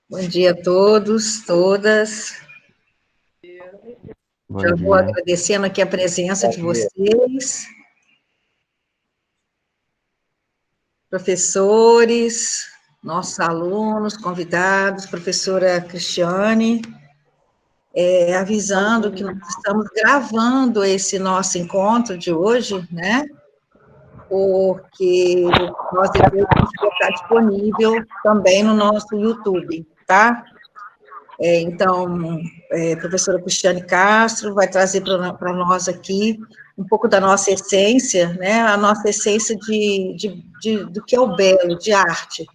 Bom dia a todos, todas. Bom Já vou dia. agradecendo aqui a presença de vocês, professores, nossos alunos, convidados, professora Cristiane, avisando que nós estamos gravando esse nosso encontro de hoje, né? Porque nós depois vamos colocar disponível também no nosso YouTube, tá? Então, a professora Cristiane Castro vai trazer para nós aqui um pouco da nossa essência, né, a nossa essência do que é o belo, de arte,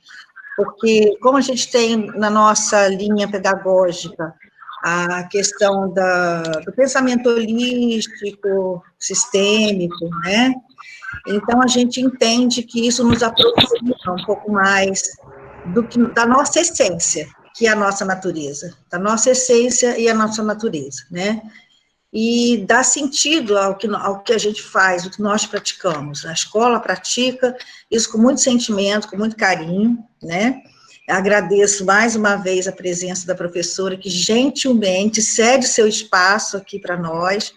porque como a gente tem na nossa linha pedagógica a questão do pensamento holístico, sistêmico, né, então a gente entende que isso nos aproxima um pouco mais da nossa essência, que é a nossa natureza, da nossa essência e a nossa natureza, né? E dá sentido ao que a gente faz, o que nós praticamos. A escola pratica isso com muito sentimento, com muito carinho, né? Agradeço mais uma vez a presença da professora, que gentilmente cede seu espaço aqui para nós,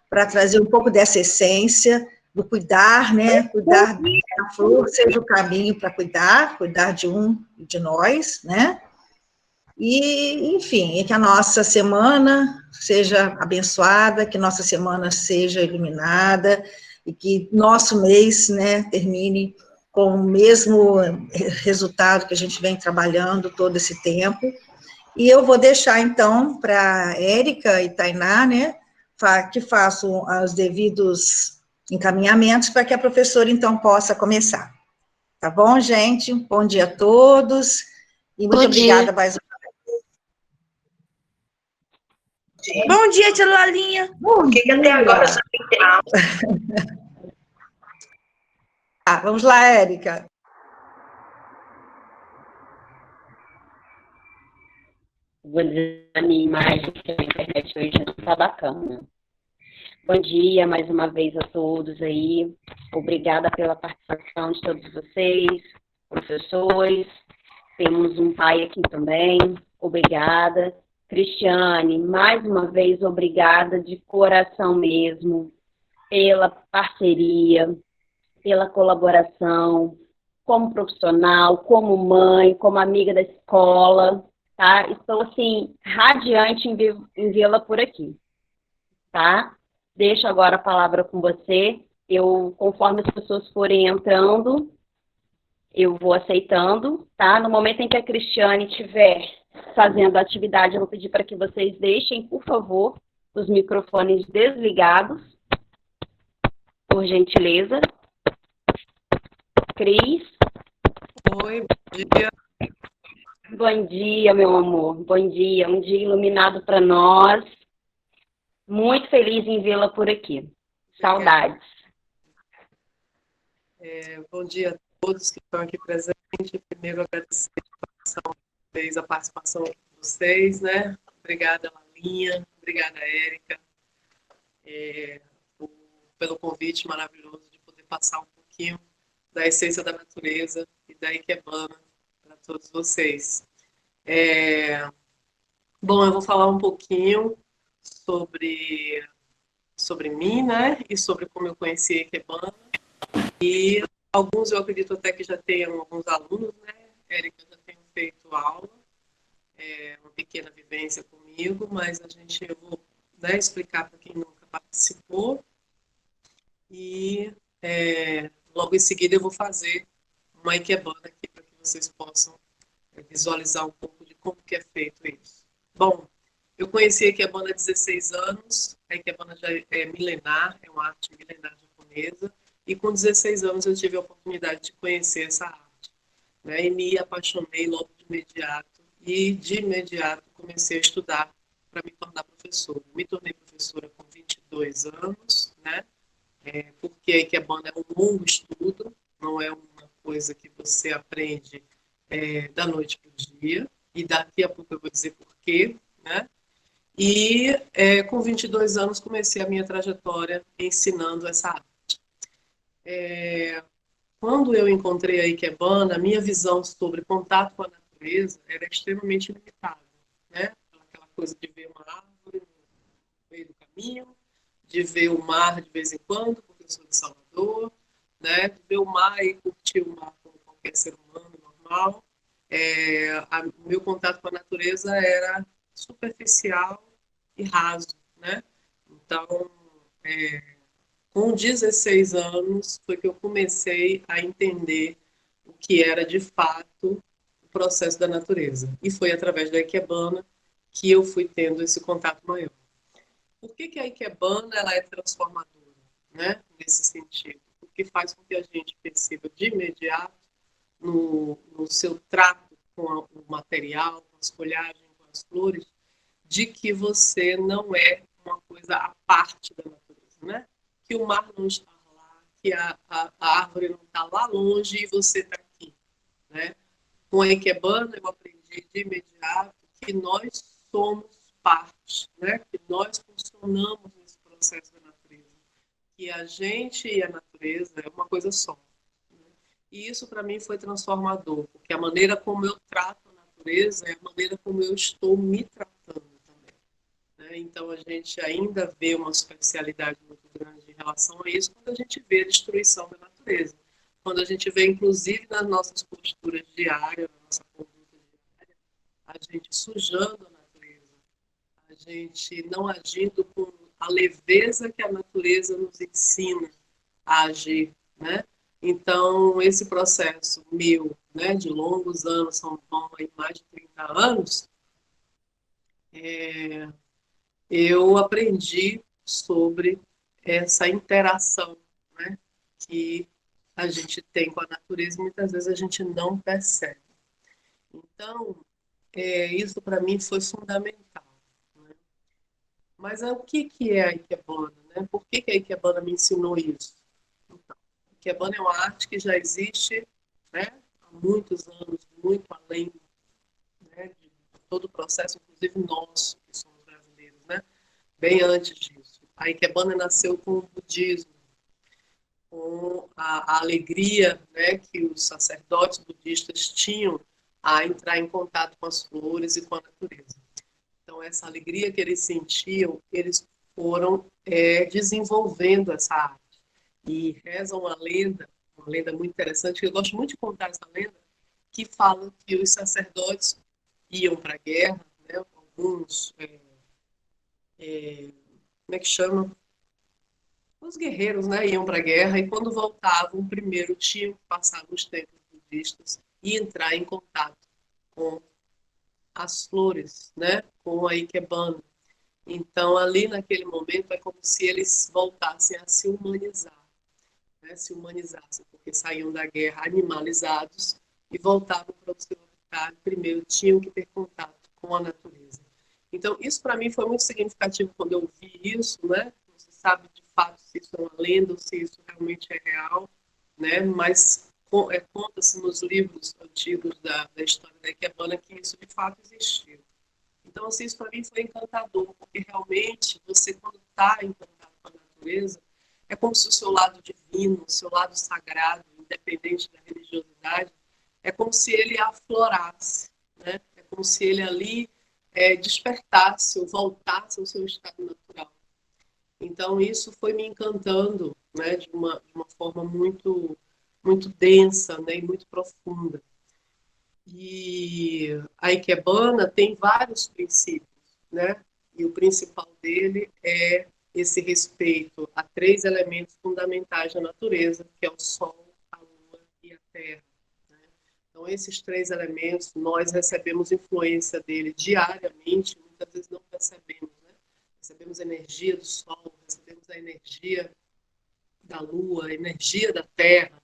para trazer um pouco dessa essência, do cuidar, né? Cuidar da flor seja o caminho para cuidar de de nós, né? E, enfim, que a nossa semana seja abençoada, que nossa semana seja iluminada, e que nosso mês, né, termine com o mesmo resultado que a gente vem trabalhando todo esse tempo. E eu vou deixar, então, para a Érica e Tainá, né, que façam os devidos encaminhamentos para que a professora, então, possa começar. Tá bom, gente? Bom dia a todos, e muito obrigada mais uma vez. Bom dia, tia Lalinha. Por que até agora só vamos lá, Érica. Vou dizer a minha imagem, que a internet hoje não está bacana. Bom dia mais uma vez a todos aí. Obrigada pela participação de todos vocês, professores. Temos um pai aqui também. Obrigada. Cristiane, mais uma vez, obrigada de coração mesmo, pela parceria, pela colaboração, como profissional, como mãe, como amiga da escola, tá? Estou, assim, radiante em vê-la por aqui, tá? Deixo agora a palavra com você. Conforme as pessoas forem entrando, eu vou aceitando, tá? No momento em que a Cristiane estiver fazendo a atividade, eu vou pedir para que vocês deixem, por favor, os microfones desligados, por gentileza. Cris? Oi, bom dia. Bom dia, meu amor. Bom dia. Um dia iluminado para nós. Muito feliz em vê-la por aqui. Saudades. Bom dia a todos que estão aqui presentes. Primeiro, agradecer a participação de vocês, né? Obrigada, Lalinha. Obrigada, Érica, pelo convite maravilhoso de poder passar um pouquinho da essência da natureza e da Ikebana para todos vocês. Bom, eu vou falar um pouquinho sobre mim, né? E sobre como eu conheci a Ikebana. E alguns, eu acredito até que já tenham alguns alunos, né? Érica já tem feito aula, uma pequena vivência comigo, mas eu vou, né, explicar para quem nunca participou. E logo em seguida eu vou fazer uma Ikebana aqui para que vocês possam visualizar um pouco de como que é feito isso. Bom, eu conheci a Ikebana há 16 anos, a Ikebana já é milenar, é uma arte milenar japonesa, e com 16 anos eu tive a oportunidade de conhecer essa arte, né, e me apaixonei logo de imediato, e de imediato comecei a estudar para me tornar professora. Me tornei professora com 22 anos, né, porque a Ikebana é um longo estudo, não é uma coisa que você aprende da noite para o dia, e daqui a pouco eu vou dizer por quê, né? E com 22 anos comecei a minha trajetória ensinando essa arte. Quando eu encontrei a Ikebana, a minha visão sobre contato com a natureza era extremamente limitada, né? Aquela coisa de ver uma árvore no meio do caminho, de ver o mar de vez em quando, porque eu sou de Salvador, né? De ver o mar e curtir o mar como qualquer ser humano normal. O meu contato com a natureza era superficial e raso, né? Então, com 16 anos foi que eu comecei a entender o que era de fato o processo da natureza. E foi através da Ikebana que eu fui tendo esse contato maior. Por que a Ikebana ela é transformadora, né? Nesse sentido? Porque faz com que a gente perceba de imediato no seu trato com o material, com as folhagens, com as flores, de que você não é uma coisa à parte da natureza, né? Que o mar não está lá, que a árvore não está lá longe e você está aqui, né? Com a Ikebana eu aprendi de imediato que nós somos parte, né? Que nós funcionamos nesse processo da natureza, que a gente e a natureza é uma coisa só. E isso para mim foi transformador, porque a maneira como eu trato a natureza é a maneira como eu estou me tratando também, né? Então a gente ainda vê uma superficialidade muito grande em relação a isso quando a gente vê a destruição da natureza. Quando a gente vê, inclusive, nas nossas posturas diárias, na nossa conduta diária, a gente sujando a natureza, a gente não agindo com a leveza que a natureza nos ensina a agir, né? Então, esse processo meu, né, de longos anos, são mais de 30 anos, eu aprendi sobre essa interação, né, que a gente tem com a natureza e muitas vezes a gente não percebe. Então, isso para mim foi fundamental, né? Mas o que é a Ikebana, né? Por que a Ikebana me ensinou isso? Então, a Ikebana é uma arte que já existe, né, há muitos anos, muito além, né, de todo o processo, inclusive nosso, que somos brasileiros, né? Bem antes disso. A Ikebana nasceu com o budismo, com a alegria, né, que os sacerdotes budistas tinham a entrar em contato com as flores e com a natureza. Então, essa alegria que eles sentiam, eles foram desenvolvendo essa arte. E rezam uma lenda muito interessante, que eu gosto muito de contar essa lenda, que fala que os sacerdotes iam para a guerra, né, alguns, como é que chama? Os guerreiros, né, iam para a guerra e quando voltavam, primeiro tinham que passar nos templos budistas e entrar em contato com as flores, né, com a Ikebana. Então, ali naquele momento, é como se eles voltassem a se humanizar, né, se humanizassem, porque saíam da guerra animalizados e voltavam para o seu habitat. Primeiro tinham que ter contato com a natureza. Então, isso para mim foi muito significativo quando eu vi isso, né? Não se sabe de fato se isso é uma lenda ou se isso realmente é real, né? Mas conta-se nos livros antigos da história da Ikebana que isso de fato existiu. Então, assim, isso para mim foi encantador, porque realmente você, quando está em contato com a natureza, é como se o seu lado divino, o seu lado sagrado, independente da religiosidade, é como se ele aflorasse, né? É como se ele ali despertasse ou voltasse ao seu estado natural. Então, isso foi me encantando, né, de uma forma muito, muito densa, né, e muito profunda. E a Ikebana tem vários princípios, né? E o principal dele é esse respeito a três elementos fundamentais da natureza, que é o Sol, a Lua e a Terra, né? Então, esses três elementos, nós recebemos influência dele diariamente, muitas vezes não percebemos, né? Recebemos a energia do Sol, recebemos a energia da Lua, a energia da Terra,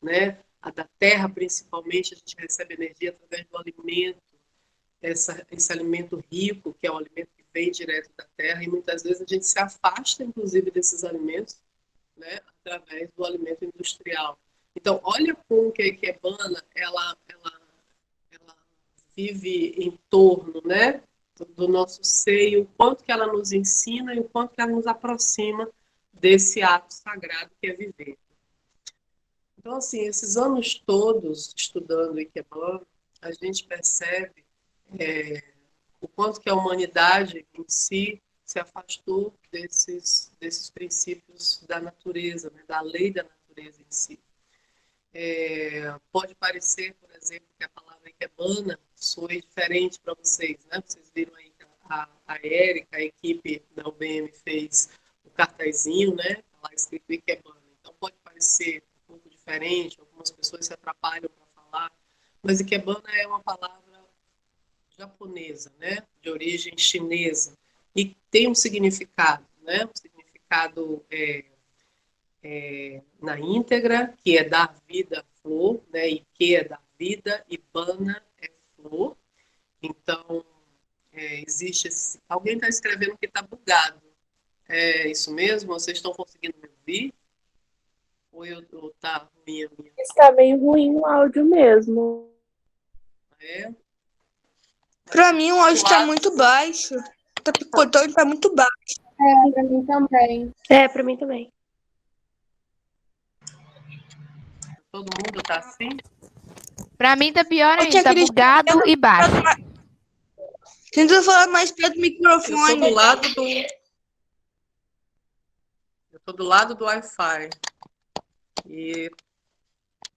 né? A da terra, principalmente, a gente recebe energia através do alimento, esse alimento rico, que é o alimento que vem direto da terra, e muitas vezes a gente se afasta, inclusive, desses alimentos, né, através do alimento industrial. Então, olha como que a Ikebana, ela vive em torno, né, do nosso seio, o quanto que ela nos ensina e o quanto que ela nos aproxima desse ato sagrado que é viver. Então, assim, esses anos todos estudando Ikebana, a gente percebe o quanto que a humanidade em si se afastou desses princípios da natureza, né, da lei da natureza em si. Pode parecer, por exemplo, que a palavra ikebana soe diferente para vocês, né? Vocês viram aí que a Érica, a equipe da UBM fez o cartazinho, né? Tá lá escrito ikebana. Então pode parecer um pouco diferente, algumas pessoas se atrapalham para falar, mas ikebana é uma palavra japonesa, né? De origem chinesa, e tem um significado, né? Um significado na íntegra, que é dar vida à flor, né? E que é dar vida, e bana é flor. Então, existe esse... Alguém está escrevendo que está bugado. É isso mesmo? Vocês estão conseguindo me ouvir? Ou tá ruim a minha? Está bem ruim o áudio mesmo. É? Pra mim, o áudio tá muito baixo. Tá picotando, tá muito baixo. Pra mim também. Pra mim também. Todo mundo tá assim? Pra mim tá pior Ô, ainda, tia tá Cristina, bugado e baixo. Tenta falar mais perto do Eu microfone. tô do lado do Wi-Fi. E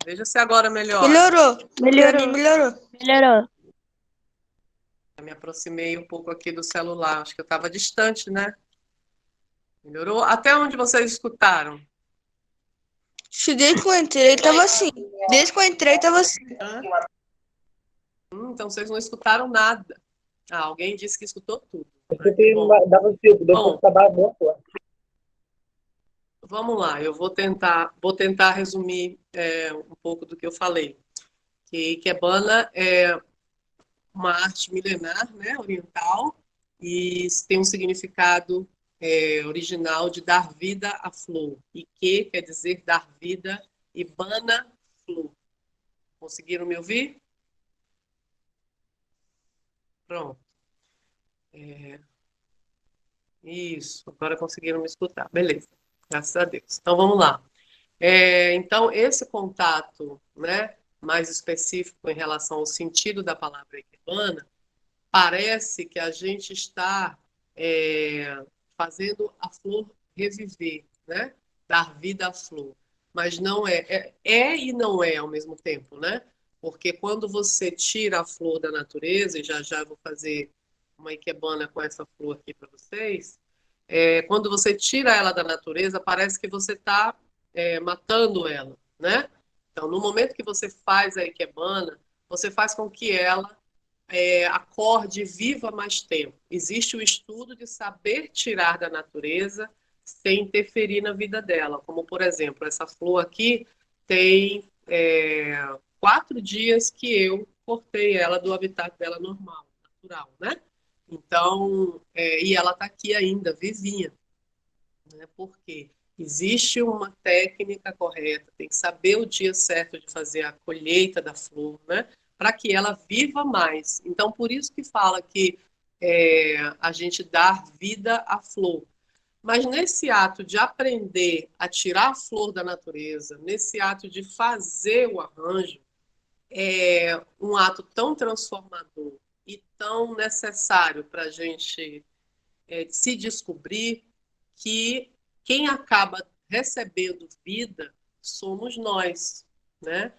veja se agora melhora. Melhorou. Melhorou. Pra mim, melhorou. Melhorou. Eu me aproximei um pouco aqui do celular. Acho que eu estava distante, né? Melhorou? Até onde vocês escutaram? Desde que eu entrei, tava assim. Desde que eu entrei, tava assim. Então vocês não escutaram nada. Alguém disse que escutou tudo. Vamos lá, eu vou tentar resumir um pouco do que eu falei. Que Ikebana é uma arte milenar, né, oriental, e tem um significado original de dar vida à flor. Ike quer dizer dar vida, e bana, flor. Conseguiram me ouvir? Pronto. Isso, agora conseguiram me escutar. Beleza, graças a Deus. Então vamos lá. Então, esse contato, né, mais específico em relação ao sentido da palavra ikebana, parece que a gente está fazendo a flor reviver, né? Dar vida à flor. Mas não é e não é ao mesmo tempo, né? Porque quando você tira a flor da natureza, e já já vou fazer uma ikebana com essa flor aqui para vocês, quando você tira ela da natureza, parece que você está matando ela, né? Então, no momento que você faz a ikebana, você faz com que ela acorde viva mais tempo. Existe o estudo de saber tirar da natureza sem interferir na vida dela. Como, por exemplo, essa flor aqui tem 4 dias que eu cortei ela do habitat dela normal, natural, né? Então, e ela está aqui ainda, vivinha. Né? Por quê? Existe uma técnica correta, tem que saber o dia certo de fazer a colheita da flor, né? Para que ela viva mais. Então, por isso que fala que a gente dá vida à flor. Mas nesse ato de aprender a tirar a flor da natureza, nesse ato de fazer o arranjo, é um ato tão transformador e tão necessário para a gente se descobrir, que quem acaba recebendo vida somos nós, né?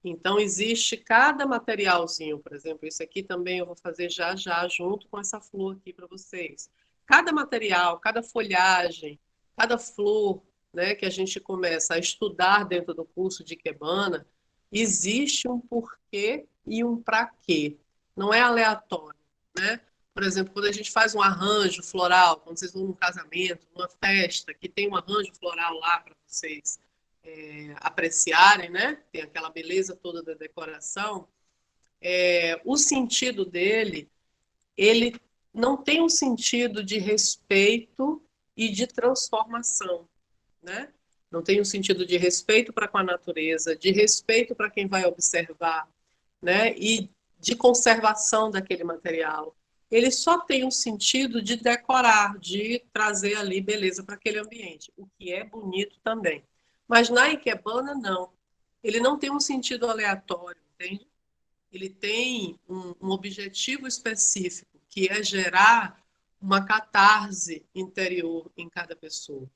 Então, existe cada materialzinho, por exemplo, isso aqui também eu vou fazer já já, junto com essa flor aqui para vocês. Cada material, cada folhagem, cada flor, né, que a gente começa a estudar dentro do curso de Ikebana, existe um porquê e um para quê. Não é aleatório, né? Por exemplo, quando a gente faz um arranjo floral, quando vocês vão num casamento, numa festa, que tem um arranjo floral lá para vocês apreciarem, né? Tem aquela beleza toda da decoração. O sentido dele, ele não tem um sentido de respeito e de transformação, né? Não tem um sentido de respeito para com a natureza, de respeito para quem vai observar, né? E de conservação daquele material. Ele só tem um sentido de decorar, de trazer ali beleza para aquele ambiente, o que é bonito também. Mas na Ikebana, não. Ele não tem um sentido aleatório, entende? ele tem um objetivo específico, que é gerar uma catarse interior em cada pessoa.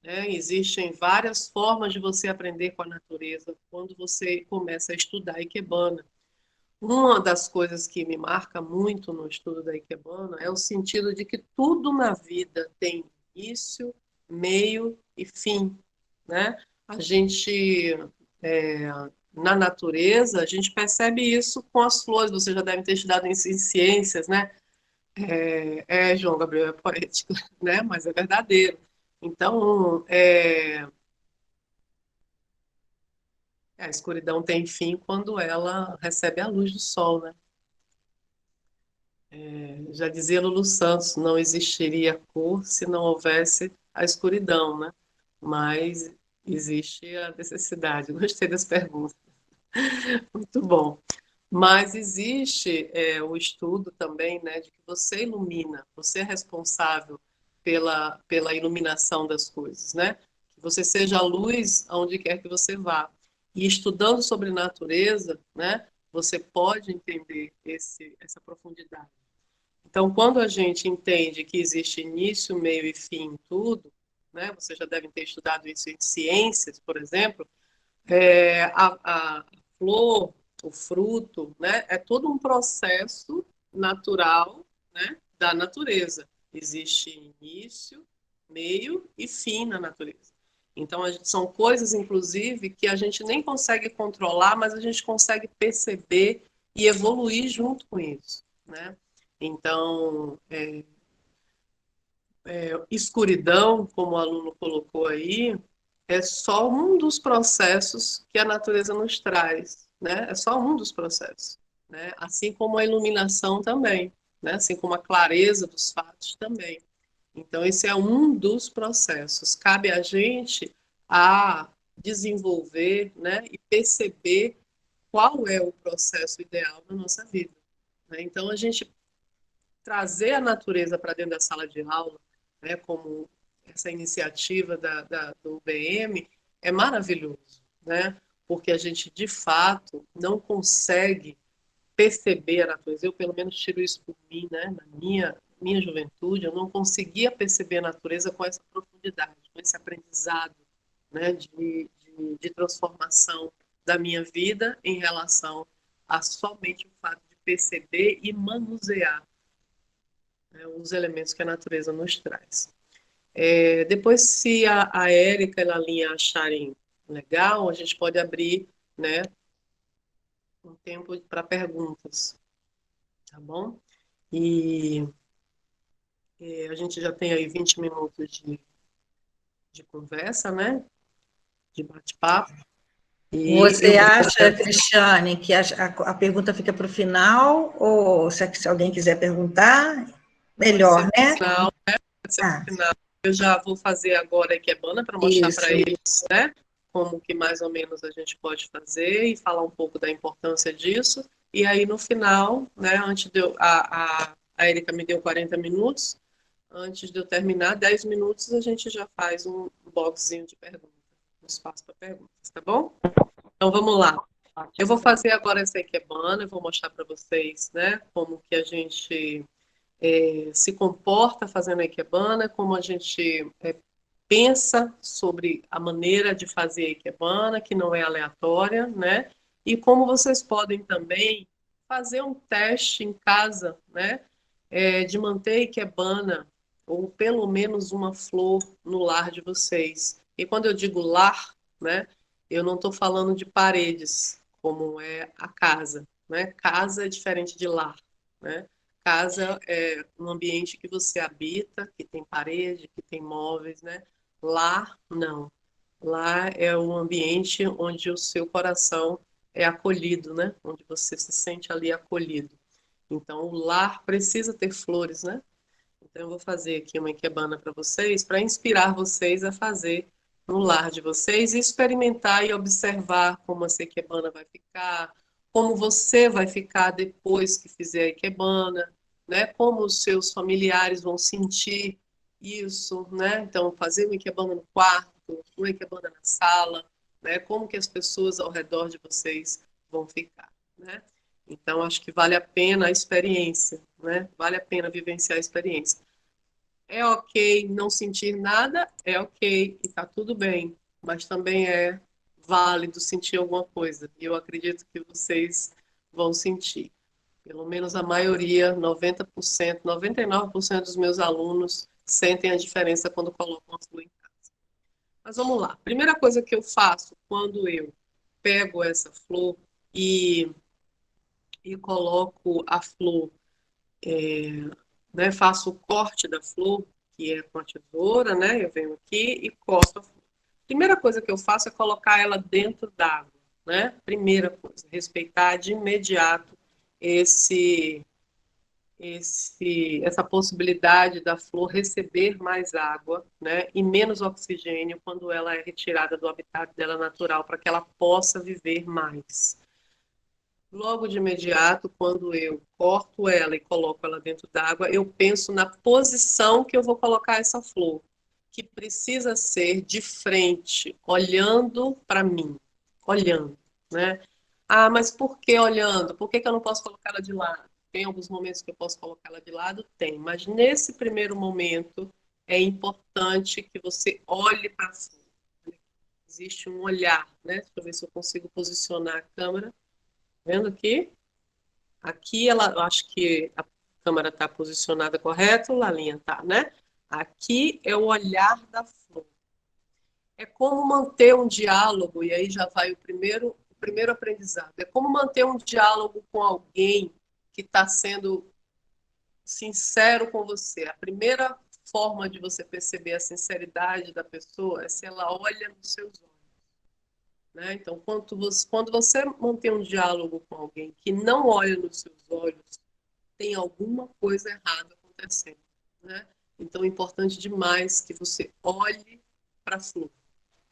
Existem várias formas de você aprender com a natureza quando você começa a estudar Ikebana. Uma das coisas que me marca muito no estudo da Ikebana é o sentido de que tudo na vida tem início, meio e fim, né? A gente, na natureza, a gente percebe isso com as flores. Você já deve ter estudado em ciências, né? João Gabriel, é poético, né? Mas é verdadeiro. Então, a escuridão tem fim quando ela recebe a luz do sol, né? Já dizia Lulu Santos, não existiria cor se não houvesse a escuridão, né? Mas existe a necessidade. Gostei das perguntas. Muito bom. Mas existe o estudo também, né, de que você ilumina, você é responsável pela iluminação das coisas, né? Que você seja a luz aonde quer que você vá. E estudando sobre natureza, né, você pode entender essa profundidade. Então, quando a gente entende que existe início, meio e fim em tudo, né, vocês já devem ter estudado isso em ciências, por exemplo, a flor, o fruto, né, é todo um processo natural, né, da natureza. Existe início, meio e fim na natureza. Então, são coisas, inclusive, que a gente nem consegue controlar, mas a gente consegue perceber e evoluir junto com isso, né? Então, escuridão, como o aluno colocou aí, é só um dos processos que a natureza nos traz, né? É só um dos processos, né? Assim como a iluminação também, né? Assim como a clareza dos fatos também. Então, esse é um dos processos. Cabe a gente a desenvolver, né? E perceber qual é o processo ideal na nossa vida, né? Então, a gente trazer a natureza para dentro da sala de aula, né, como essa iniciativa do UBM, é maravilhoso, né? Porque a gente, de fato, não consegue perceber a natureza. Eu, pelo menos, tiro isso por mim, né? Na minha juventude, eu não conseguia perceber a natureza com essa profundidade, com esse aprendizado, né? De transformação da minha vida em relação a somente o fato de perceber e manusear, né, os elementos que a natureza nos traz. Depois, se a Érica e a Lalinha acharem legal, a gente pode abrir, né, um tempo para perguntas, tá bom? E a gente já tem aí 20 minutos de conversa, né? De bate-papo. Você acha, Cristiane, que a pergunta fica para o final, ou se alguém quiser perguntar, melhor, né? Final, né? Pode ser pro final. Eu já vou fazer agora a Ikebana para mostrar para eles, né? Como que mais ou menos a gente pode fazer e falar um pouco da importância disso. E aí, no final, né, antes de a Erika me deu 40 minutos, antes de eu terminar, 10 minutos, a gente já faz um boxzinho de perguntas, um espaço para perguntas, tá bom? Então, vamos lá. Eu vou fazer agora essa Ikebana, eu vou mostrar para vocês, né, como que a gente se comporta fazendo a Ikebana, como a gente pensa sobre a maneira de fazer a Ikebana, que não é aleatória, né? E como vocês podem também fazer um teste em casa, né? De manter a Ikebana, ou pelo menos uma flor no lar de vocês. E quando eu digo lar, né? Eu não estou falando de paredes, como é a casa, né? Casa é diferente de lar, né? Casa é um ambiente que você habita, que tem parede, que tem móveis, né? Lá, não. Lá é um ambiente onde o seu coração é acolhido, né? Onde você se sente ali acolhido. Então, o lar precisa ter flores, né? Então, eu vou fazer aqui uma ikebana para vocês, para inspirar vocês a fazer no lar de vocês e experimentar e observar como essa ikebana vai ficar, como você vai ficar depois que fizer a ikebana, né? Como os seus familiares vão sentir isso, né? Então, fazer uma ikebana no quarto, uma ikebana na sala, né? Como que as pessoas ao redor de vocês vão ficar, né? Então, acho que vale a pena a experiência, né? Vale a pena vivenciar a experiência. É ok não sentir nada, é ok e tá tudo bem, mas também é válido sentir alguma coisa. E eu acredito que vocês vão sentir. Pelo menos a maioria, 90%, 99% dos meus alunos sentem a diferença quando colocam a flor em casa. Mas vamos lá. Primeira coisa que eu faço quando eu pego essa flor e coloco a flor, né, faço o corte da flor, que é com a tesoura, né? Eu venho aqui e corto a flor. Primeira coisa que eu faço é colocar ela dentro d'água, né? Primeira coisa, respeitar de imediato essa possibilidade da flor receber mais água, né, e menos oxigênio quando ela é retirada do habitat dela natural, para que ela possa viver mais. Logo de imediato, quando eu corto ela e coloco ela dentro d'água, eu penso na posição que eu vou colocar essa flor, que precisa ser de frente, olhando para mim, olhando, né? Ah, mas por que olhando? Por que eu não posso colocar ela de lado? Tem alguns momentos que eu posso colocar ela de lado? Tem, mas nesse primeiro momento é importante que você olhe para cima. Existe um olhar, né? Deixa eu ver se eu consigo posicionar a câmera. Vendo aqui? Aqui eu acho que a câmera está posicionada correto, Lalinha tá, né? Aqui é o olhar da flor. É como manter um diálogo, e aí já vai o primeiro aprendizado. É como manter um diálogo com alguém que está sendo sincero com você. A primeira forma de você perceber a sinceridade da pessoa é se ela olha nos seus olhos. Né? Então, quando você mantém um diálogo com alguém que não olha nos seus olhos, tem alguma coisa errada acontecendo. Né? Então, é importante demais que você olhe para a flor.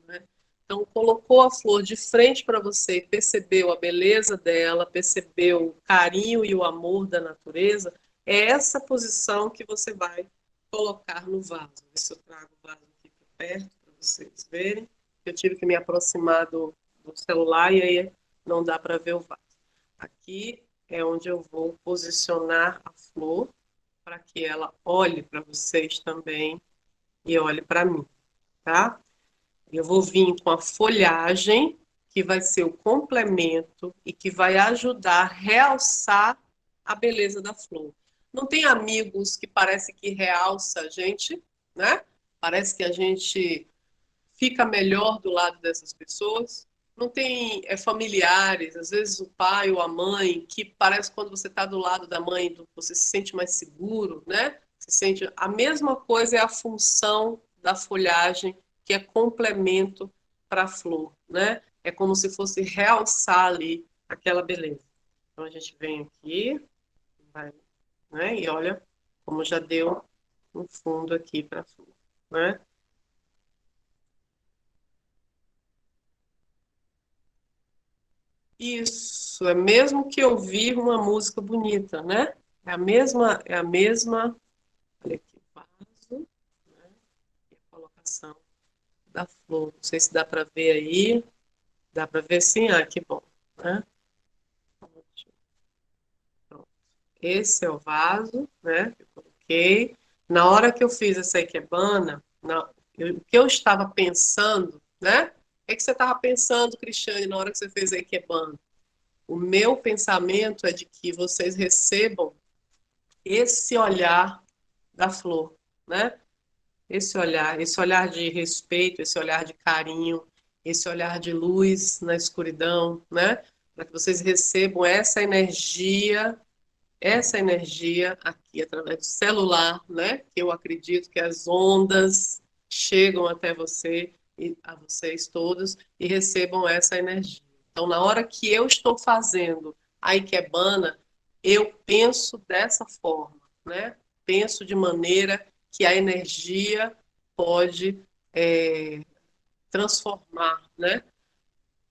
Né? Então, colocou a flor de frente para você, percebeu a beleza dela, percebeu o carinho e o amor da natureza, é essa posição que você vai colocar no vaso. Vou ver se eu trago o vaso aqui para perto para vocês verem. Eu tive que me aproximar do celular e aí não dá para ver o vaso. Aqui é onde eu vou posicionar a flor para que ela olhe para vocês também e olhe para mim, tá? Eu vou vir com a folhagem, que vai ser o complemento e que vai ajudar a realçar a beleza da flor. Não tem amigos que parece que realça a gente, né? Parece que a gente fica melhor do lado dessas pessoas. Não tem familiares, às vezes o pai ou a mãe, que parece que quando você está do lado da mãe, você se sente mais seguro, né? Se sente... A mesma coisa é a função da folhagem, que é complemento para a flor, né? É como se fosse realçar ali aquela beleza. Então a gente vem aqui, vai, né? E olha como já deu um fundo aqui para a flor, né? Isso, é mesmo que ouvir uma música bonita, né? É a mesma, olha aqui, o vaso, né? E a colocação da flor. Não sei se dá para ver aí. Dá para ver sim? Ah, que bom, né? Pronto. Esse é o vaso, né? Que eu coloquei. Na hora que eu fiz essa ikebana, o que eu estava pensando, né? O que você estava pensando, Cristiane, na hora que você fez a ikebana? O meu pensamento é de que vocês recebam esse olhar da flor, né? Esse olhar de respeito, esse olhar de carinho, esse olhar de luz na escuridão, né? Para que vocês recebam essa energia aqui através do celular, né? Que eu acredito que as ondas chegam até você e a vocês todos e recebam essa energia. Então, na hora que eu estou fazendo a ikebana, eu penso dessa forma, né? Penso de maneira que a energia pode transformar, né?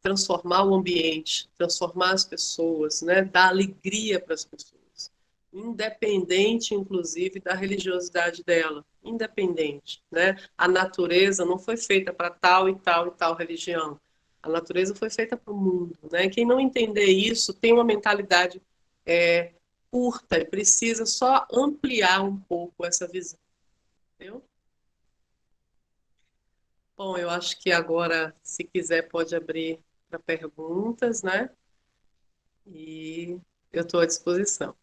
Transformar o ambiente, transformar as pessoas, né? Dar alegria para as pessoas, independente, inclusive, da religiosidade dela, independente, né? A natureza não foi feita para tal e tal e tal religião. A natureza foi feita para o mundo, né? Quem não entender isso tem uma mentalidade curta e precisa só ampliar um pouco essa visão. Entendeu? Bom, eu acho que agora, se quiser, pode abrir para perguntas, né? E eu estou à disposição.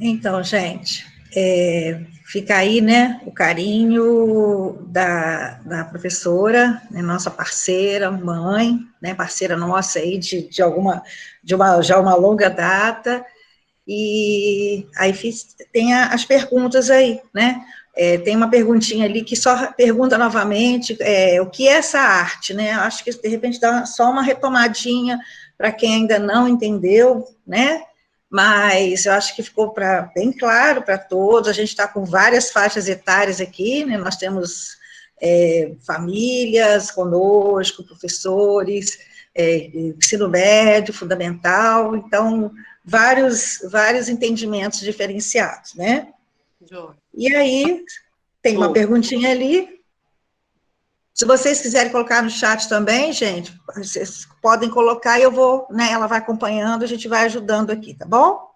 Então, gente, fica aí, né, o carinho da professora, né, nossa parceira, mãe, né, parceira nossa aí já uma longa data, e aí tem as perguntas aí, né, tem uma perguntinha ali que só pergunta novamente o que é essa arte, né, acho que de repente dá só uma retomadinha para quem ainda não entendeu, né, mas eu acho que ficou bem claro para todos. A gente está com várias faixas etárias aqui, né? Nós temos famílias conosco, professores, ensino médio, fundamental, então, vários entendimentos diferenciados, né? E aí, tem uma perguntinha ali. Se vocês quiserem colocar no chat também, gente, vocês podem colocar e eu vou, né, ela vai acompanhando, a gente vai ajudando aqui, tá bom?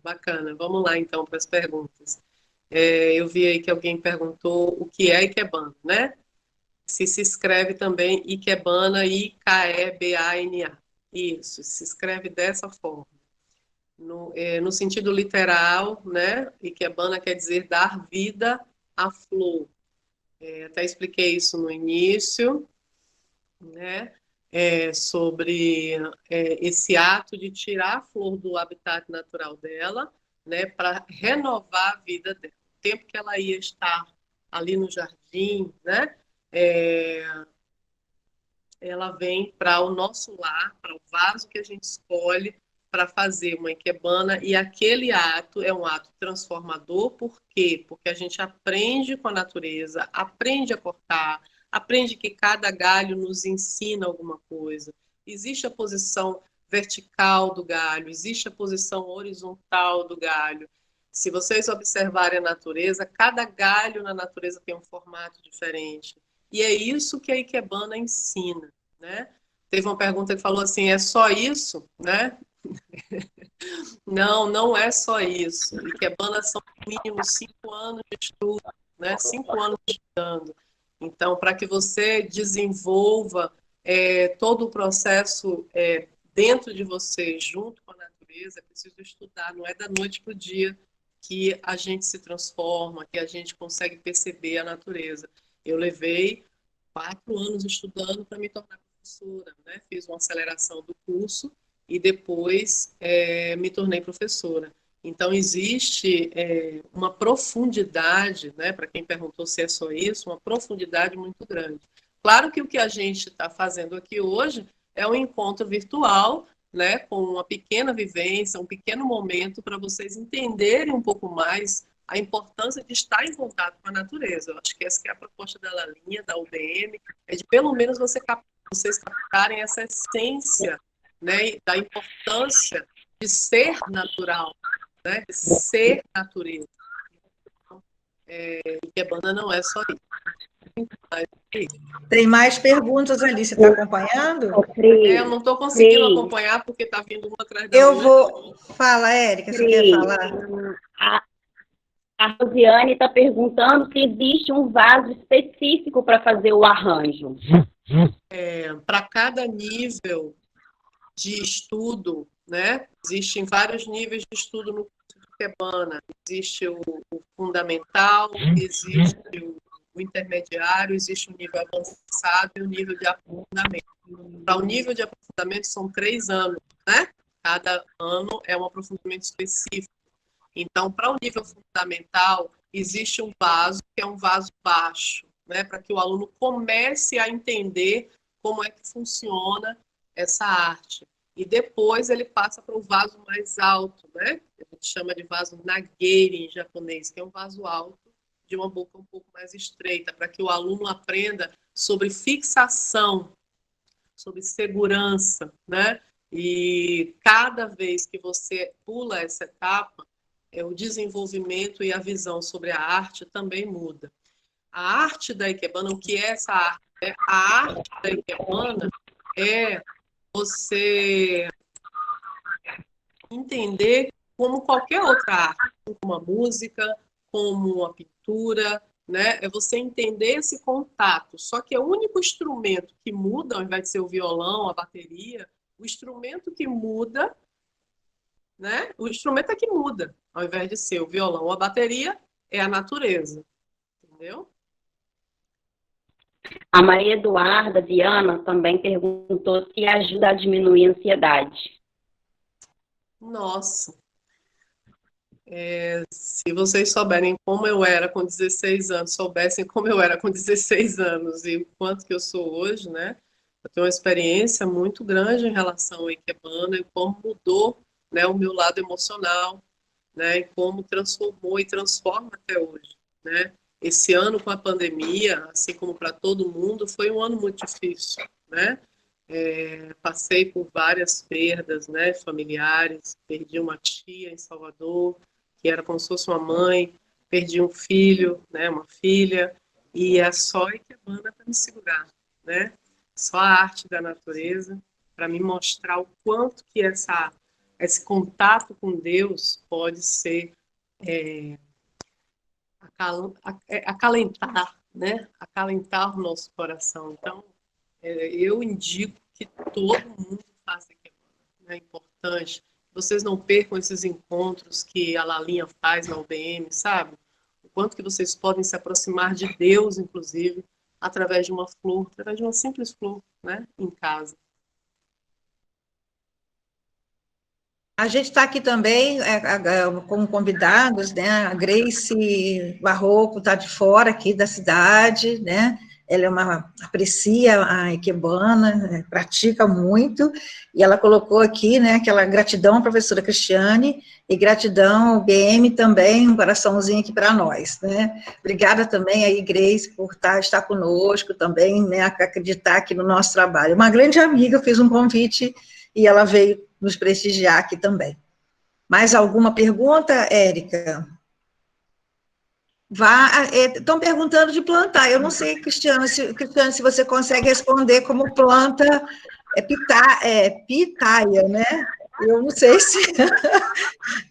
Bacana. Vamos lá, então, para as perguntas. Eu vi aí que alguém perguntou o que é Ikebana, né? Se escreve também Ikebana, I-K-E-B-A-N-A. Isso, se escreve dessa forma. No sentido literal, né? Ikebana quer dizer dar vida à flor. Até expliquei isso no início, né? Sobre esse ato de tirar a flor do habitat natural dela, né? Para renovar a vida dela. O tempo que ela ia estar ali no jardim, né? Ela vem para o nosso lar, para o vaso que a gente escolhe para fazer uma ikebana, e aquele ato é um ato transformador. Por quê? Porque a gente aprende com a natureza, aprende a cortar, aprende que cada galho nos ensina alguma coisa. Existe a posição vertical do galho, existe a posição horizontal do galho. Se vocês observarem a natureza, cada galho na natureza tem um formato diferente. E é isso que a ikebana ensina, né? Teve uma pergunta que falou assim, é só isso, né? Não, não é só isso. Ikebana são no mínimo 5 anos de estudo, né? 5 anos estudando. Então, para que você desenvolva todo o processo dentro de você, junto com a natureza, é preciso estudar. Não é da noite para o dia que a gente se transforma, que a gente consegue perceber a natureza. Eu levei 4 anos estudando para me tornar professora, né? Fiz uma aceleração do curso e depois me tornei professora. Então, existe uma profundidade, né? Para quem perguntou se é só isso, uma profundidade muito grande. Claro que o que a gente está fazendo aqui hoje é um encontro virtual, né? Com uma pequena vivência, um pequeno momento para vocês entenderem um pouco mais a importância de estar em contato com a natureza. Eu acho que essa que é a proposta da linha da UBM, é de pelo menos vocês captarem essa essência, né, da importância de ser natural, né, de ser natureza. Ikebana não é só isso. Tem mais perguntas ali, você está acompanhando? Eu não estou conseguindo acompanhar porque está vindo uma atrás da outra. Fala, Érica, você quer falar? A Rosiane está perguntando se existe um vaso específico para fazer o arranjo. Para cada nível de estudo, né? Existem vários níveis de estudo no curso de Ikebana. Existe o fundamental, existe o intermediário, existe o nível avançado e o nível de aprofundamento. Para o nível de aprofundamento são 3 anos, né? Cada ano é um aprofundamento específico. Então, para o nível fundamental, existe um vaso que é um vaso baixo, né? Para que o aluno comece a entender como é que funciona essa arte. E depois ele passa para o vaso mais alto, né? A gente chama de vaso nageri em japonês, que é um vaso alto de uma boca um pouco mais estreita, para que o aluno aprenda sobre fixação, sobre segurança, né? E cada vez que você pula essa etapa, o desenvolvimento e a visão sobre a arte também muda. A arte da Ikebana, o que é essa arte? A arte da Ikebana é você entender como qualquer outra arte, como a música, como a pintura, né? É você entender esse contato. Só que é o único instrumento que muda, ao invés de ser o violão, a bateria, o instrumento que muda, né? O instrumento é que muda, ao invés de ser o violão ou a bateria, é a natureza, entendeu? A Maria Eduarda Viana também perguntou se ajuda a diminuir a ansiedade. Nossa, se vocês souberem como eu era com 16 anos, soubessem como eu era com 16 anos e o quanto que eu sou hoje, né? Eu tenho uma experiência muito grande em relação ao Ikebana e como mudou, né, o meu lado emocional, né, e como transformou e transforma até hoje, né? Esse ano com a pandemia, assim como para todo mundo, foi um ano muito difícil, né? Passei por várias perdas, né, familiares, perdi uma tia em Salvador, que era como se fosse uma mãe, perdi um filho, né, uma filha, e é só a Ikebana para me segurar, né? Só a arte da natureza para me mostrar o quanto que esse contato com Deus pode ser acalentar, né? Acalentar o nosso coração. Então, eu indico que todo mundo faça Ikebana. É importante. Vocês não percam esses encontros que a Lalinha faz na UBM, sabe? O quanto que vocês podem se aproximar de Deus, inclusive, através de uma flor, através de uma simples flor, né? Em casa. A gente está aqui também como convidados, né? A Grace Barroco está de fora aqui da cidade, né? Ela aprecia a Ikebana, né? Pratica muito, e ela colocou aqui, né, aquela gratidão à professora Cristiane, e gratidão ao BM também, um coraçãozinho aqui para nós, né? Obrigada também aí, Grace, por estar conosco também, né, acreditar aqui no nosso trabalho. Uma grande amiga fez um convite, e ela veio nos prestigiar aqui também. Mais alguma pergunta, Érica? Estão perguntando de plantar. Eu não sei, Cristiano, se você consegue responder como planta pitaia, né? Eu não sei se...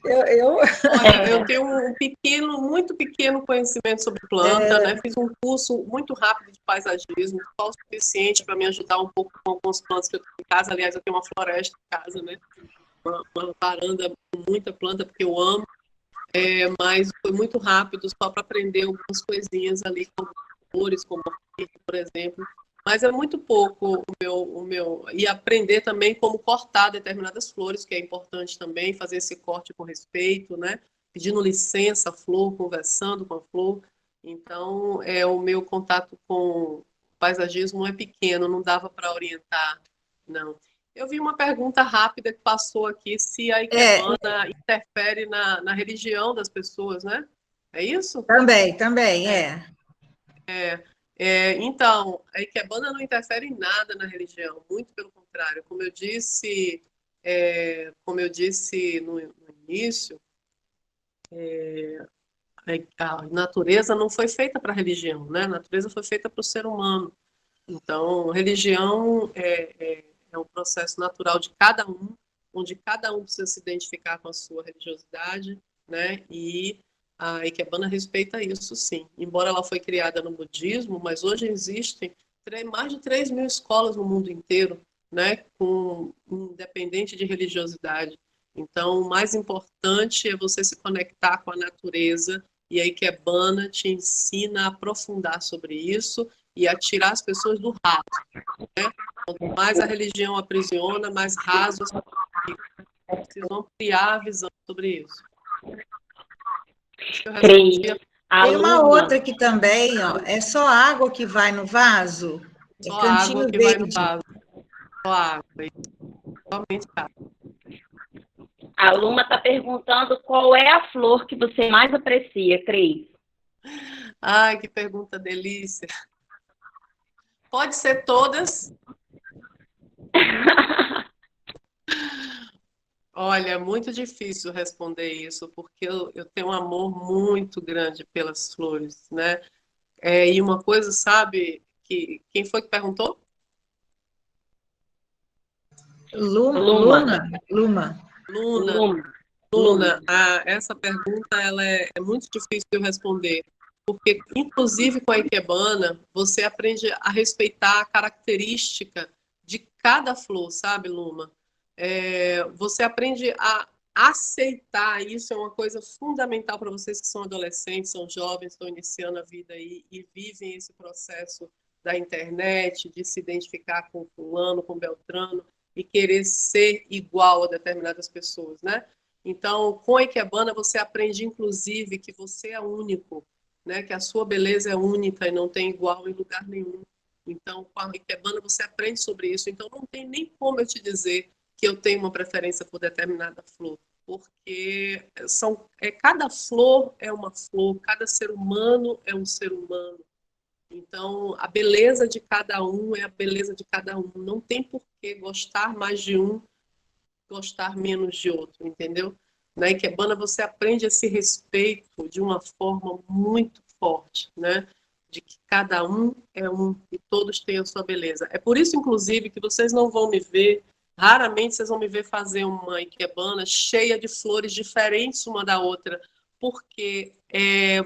Olha, eu tenho muito pequeno conhecimento sobre planta, né? Fiz um curso muito rápido de paisagismo, só o suficiente para me ajudar um pouco com algumas plantas que eu tenho em casa. Aliás, eu tenho uma floresta em casa, né? Uma varanda com muita planta, porque eu amo, mas foi muito rápido, só para aprender algumas coisinhas ali, como flores, como orquídea, por exemplo. Mas é muito pouco o meu. E aprender também como cortar determinadas flores, que é importante também, fazer esse corte com respeito, né? Pedindo licença à flor, conversando com a flor. Então, o meu contato com paisagismo é pequeno, não dava para orientar, não. Eu vi uma pergunta rápida que passou aqui, se a Ikebana interfere na religião das pessoas, né? É isso? Também, Então, a Ikebana não interfere em nada na religião, muito pelo contrário. Como eu disse no início, a natureza não foi feita para a religião, né? A natureza foi feita para o ser humano. Então, religião é um processo natural de cada um, onde cada um precisa se identificar com a sua religiosidade, né? E a Ikebana respeita isso, sim. Embora ela foi criada no budismo, mas hoje existem mais de 3 mil escolas no mundo inteiro, né? Independente de religiosidade. Então, o mais importante é você se conectar com a natureza, e a Ikebana te ensina a aprofundar sobre isso e a tirar as pessoas do raso, né? Quanto mais a religião aprisiona, mais raso as pessoas ficam. Precisam ampliar a visão sobre isso. Tem uma outra aqui também, ó. É só água que vai no vaso? Só água que vai no vaso. Só água. Somente água. A Luma está perguntando qual é a flor que você mais aprecia, Cris? Ai, que pergunta delícia. Pode ser todas. Olha, é muito difícil responder isso, porque eu tenho um amor muito grande pelas flores, né? E uma coisa, sabe, que quem foi que perguntou? Luna. Luna, essa pergunta ela é muito difícil de eu responder, porque, inclusive, com a Ikebana, você aprende a respeitar a característica de cada flor, sabe, Luma? Você aprende a aceitar, isso é uma coisa fundamental para vocês que são adolescentes, são jovens, estão iniciando a vida aí e vivem esse processo da internet, de se identificar com fulano, com beltrano, e querer ser igual a determinadas pessoas, né? Então, com a Ikebana, você aprende, inclusive, que você é único, né? Que a sua beleza é única e não tem igual em lugar nenhum. Então, com a Ikebana, você aprende sobre isso. Então, não tem nem como eu te dizer que eu tenho uma preferência por determinada flor, porque cada flor é uma flor, cada ser humano é um ser humano. Então, a beleza de cada um é a beleza de cada um. Não tem por que gostar mais de um, gostar menos de outro, entendeu? Na Ikebana você aprende esse respeito de uma forma muito forte, né? De que cada um é um e todos têm a sua beleza. É por isso, inclusive, que vocês não vão me ver, raramente vocês vão me ver fazer uma Ikebana cheia de flores diferentes uma da outra, porque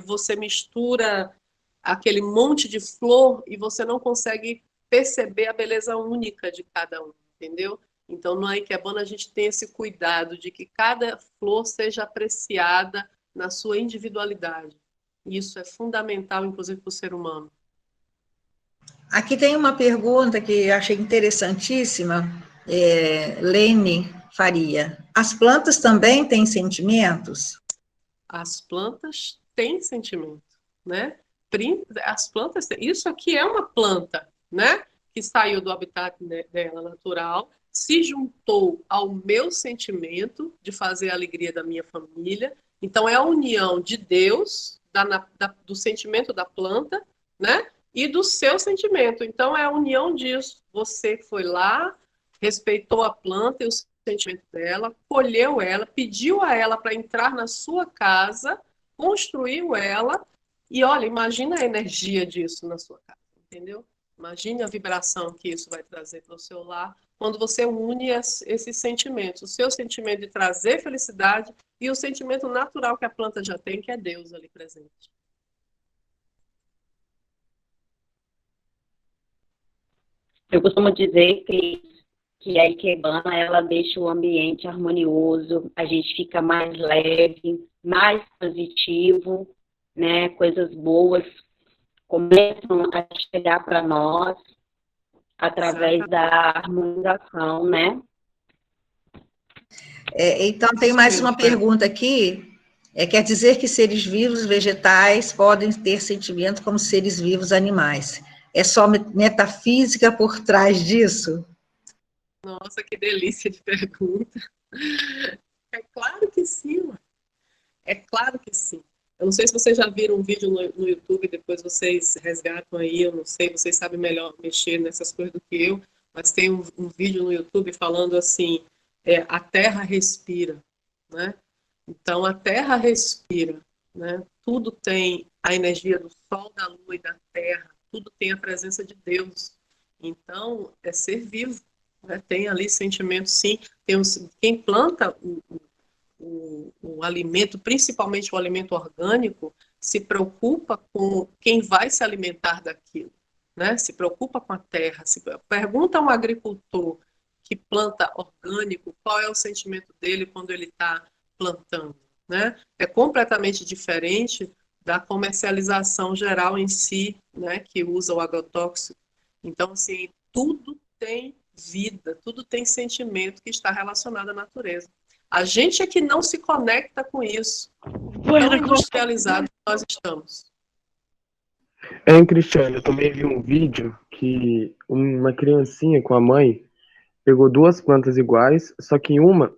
você mistura aquele monte de flor e você não consegue perceber a beleza única de cada um, entendeu? Então, no Ikebana, a gente tem esse cuidado de que cada flor seja apreciada na sua individualidade. Isso é fundamental, inclusive, para o ser humano. Aqui tem uma pergunta que eu achei interessantíssima, Lene Faria. As plantas também têm sentimentos? As plantas têm sentimento, né? As plantas, isso aqui é uma planta, né? Que saiu do habitat dela natural, se juntou ao meu sentimento de fazer a alegria da minha família. Então, é a união de Deus, do sentimento da planta, né? E do seu sentimento. Então, é a união disso. Você foi lá, respeitou a planta e o sentimento dela, colheu ela, pediu a ela para entrar na sua casa, construiu ela, e olha, imagina a energia disso na sua casa, entendeu? Imagine a vibração que isso vai trazer para o seu lar, quando você une esses sentimentos, o seu sentimento de trazer felicidade e o sentimento natural que a planta já tem, que é Deus ali presente. Eu costumo dizer que a Ikebana, ela deixa o ambiente harmonioso, a gente fica mais leve, mais positivo, né? Coisas boas começam a chegar para nós através da harmonização, né? Então, tem mais uma pergunta aqui. Quer dizer que seres vivos vegetais podem ter sentimento como seres vivos animais. É só metafísica por trás disso? Nossa, que delícia de pergunta. É claro que sim, mano. É claro que sim. Eu não sei se vocês já viram um vídeo no YouTube, depois vocês resgatam aí, eu não sei, vocês sabem melhor mexer nessas coisas do que eu, mas tem um vídeo no YouTube falando assim, a Terra respira, né? Então, a Terra respira, né? Tudo tem a energia do Sol, da Lua e da Terra, tudo tem a presença de Deus. Então, é ser vivo, né? Tem ali sentimento, sim. Quem planta o alimento, principalmente o alimento orgânico, se preocupa com quem vai se alimentar daquilo, né? Se preocupa com a terra. Pergunta a um agricultor que planta orgânico qual é o sentimento dele quando ele está plantando, né? É completamente diferente da comercialização geral em si, né? Que usa o agrotóxico. Então, assim, tudo tem vida, tudo tem sentimento que está relacionado à natureza. A gente é que não se conecta com isso. Tão industrializado que nós estamos. Cristiane, eu também vi um vídeo que uma criancinha com a mãe pegou duas plantas iguais, só que uma,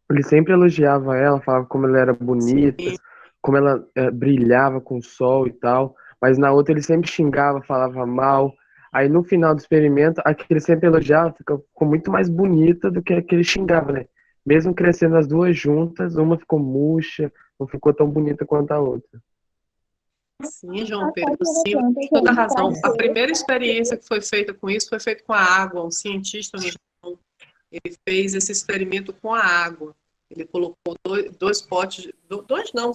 ele sempre elogiava ela, falava como ela era bonita, sim, como ela brilhava com o sol e tal, mas na outra ele sempre xingava, falava mal. Aí no final do experimento, a que ele sempre elogiava ficou muito mais bonita do que a que ele xingava, né? Mesmo crescendo as duas juntas, uma ficou murcha, não ficou tão bonita quanto a outra. Sim, João Pedro, sim, você tem toda a razão. A primeira experiência que foi feita com isso foi feita com a água. Um cientista no Japão, ele fez esse experimento com a água. Ele colocou dois potes,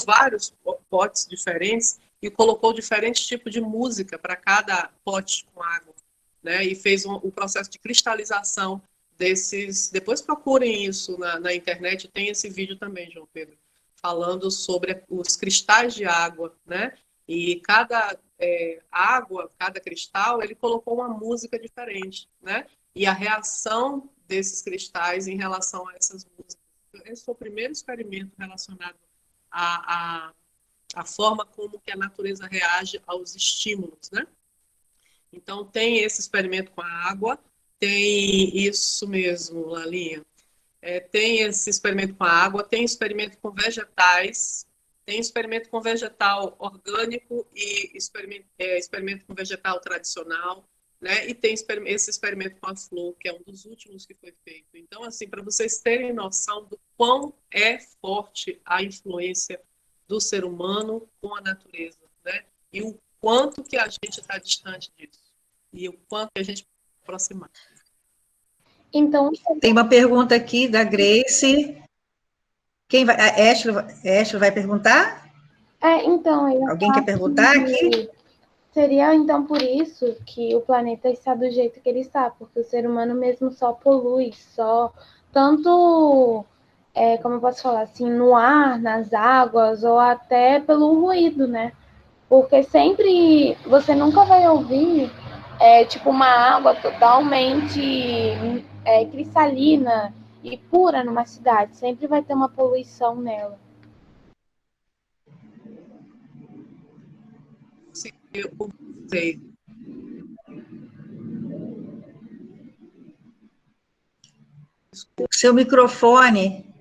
vários potes diferentes, e colocou diferentes tipos de música para cada pote com água, né? E fez o processo de cristalização desses. Depois procurem isso na internet, tem esse vídeo também, João Pedro, falando sobre os cristais de água, né? E cada água, cada cristal, ele colocou uma música diferente, né? E a reação desses cristais em relação a essas músicas. Esse foi o primeiro experimento relacionado à forma como que a natureza reage aos estímulos, né? Então, tem esse experimento com a água, tem isso mesmo, Lalinha. Tem esse experimento com a água, tem experimento com vegetais, tem experimento com vegetal orgânico e experimento com vegetal tradicional, né? E tem esse experimento com a flor, que é um dos últimos que foi feito. Então, assim, para vocês terem noção do quão é forte a influência do ser humano com a natureza, né? E o quanto que a gente está distante disso. E o quanto que a gente pode se aproximar. Então, tem uma pergunta aqui da Grace. Quem vai? A Ashley vai perguntar? então, Alguém quer perguntar aqui? Seria, então, por isso que o planeta está do jeito que ele está, porque o ser humano mesmo só polui, tanto, como eu posso falar assim, no ar, nas águas, ou até pelo ruído, né? Porque sempre, você nunca vai ouvir, tipo, uma água totalmente cristalina e pura numa cidade. Sempre vai ter uma poluição nela. Sim, eu sei. Seu microfone.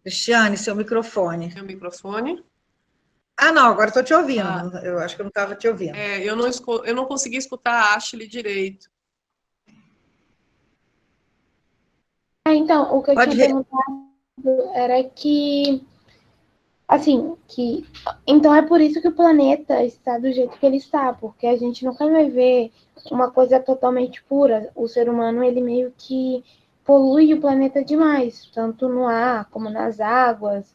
Cristiane, seu microfone. Seu microfone? Ah, não, agora estou te ouvindo. Eu acho que eu não estava te ouvindo. Eu não consegui escutar a Ashley direito. Então, o que eu tinha perguntado era que, assim, então é por isso que o planeta está do jeito que ele está, porque a gente nunca vai ver uma coisa totalmente pura. O ser humano, ele meio que polui o planeta demais, tanto no ar como nas águas,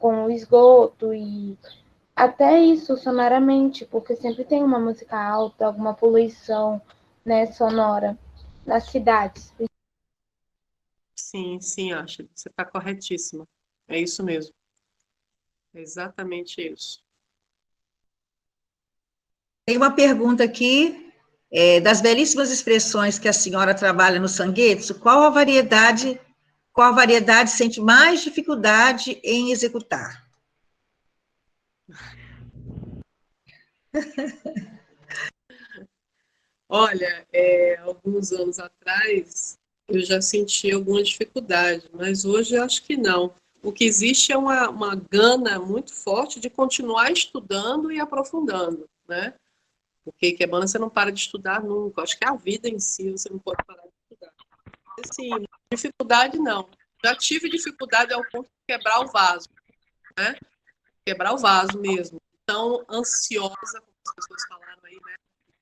com o esgoto e até isso sonoramente, porque sempre tem uma música alta, alguma poluição, né, sonora nas cidades. Sim, Ashley, você está corretíssima. É isso mesmo. É exatamente isso. Tem uma pergunta aqui, das belíssimas expressões que a senhora trabalha no Sangetsu, qual a variedade sente mais dificuldade em executar? Olha, alguns anos atrás eu já senti alguma dificuldade, mas hoje eu acho que não. O que existe é uma gana muito forte de continuar estudando e aprofundando, né? Porque Ikebana você não para de estudar nunca. Acho que a vida em si você não pode parar de estudar. Assim, dificuldade não. Já tive dificuldade ao ponto de quebrar o vaso, né? Quebrar o vaso mesmo. Tão ansiosa, como as pessoas falaram aí, né?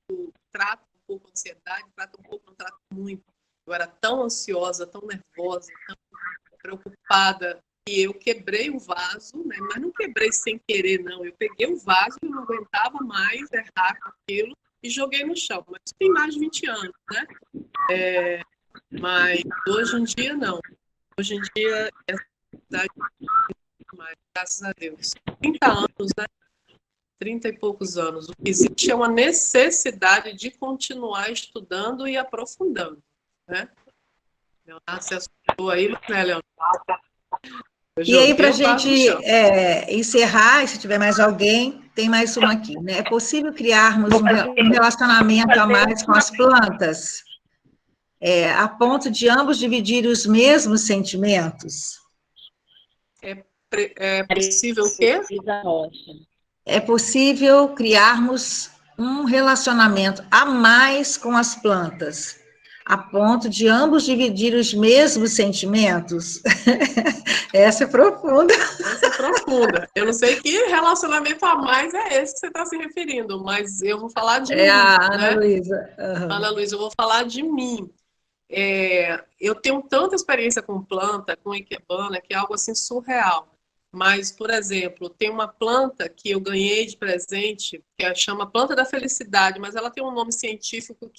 Eu trato um pouco a ansiedade, trato um pouco, não trato muito. Eu era tão ansiosa, tão nervosa, tão preocupada, que eu quebrei o vaso, né? Mas não quebrei sem querer, não. Eu peguei o vaso e não aguentava mais errar com aquilo e joguei no chão. Mas tem mais de 20 anos, né? Mas hoje em dia, não. Hoje em dia, essa idade mais, graças a Deus. 30 anos, né? 30 e poucos anos. O que existe é uma necessidade de continuar estudando e aprofundando, né? Leonardo, você assustou aí, né, Leonardo? E aí, para a gente encerrar, se tiver mais alguém, tem mais uma aqui, né? É possível criarmos um relacionamento a mais com as plantas, a ponto de ambos dividirem os mesmos sentimentos? É possível o quê? É possível criarmos um relacionamento a mais com as plantas, a ponto de ambos dividir os mesmos sentimentos? Essa é profunda. Essa é profunda. Eu não sei que relacionamento a mais é esse que você está se referindo, mas eu vou falar de mim, A Ana né? Luísa. Uhum. Ana Luísa, eu vou falar de mim. Eu tenho tanta experiência com planta, com ikebana, que é algo assim surreal. Mas, por exemplo, tem uma planta que eu ganhei de presente, que chama planta da felicidade, mas ela tem um nome científico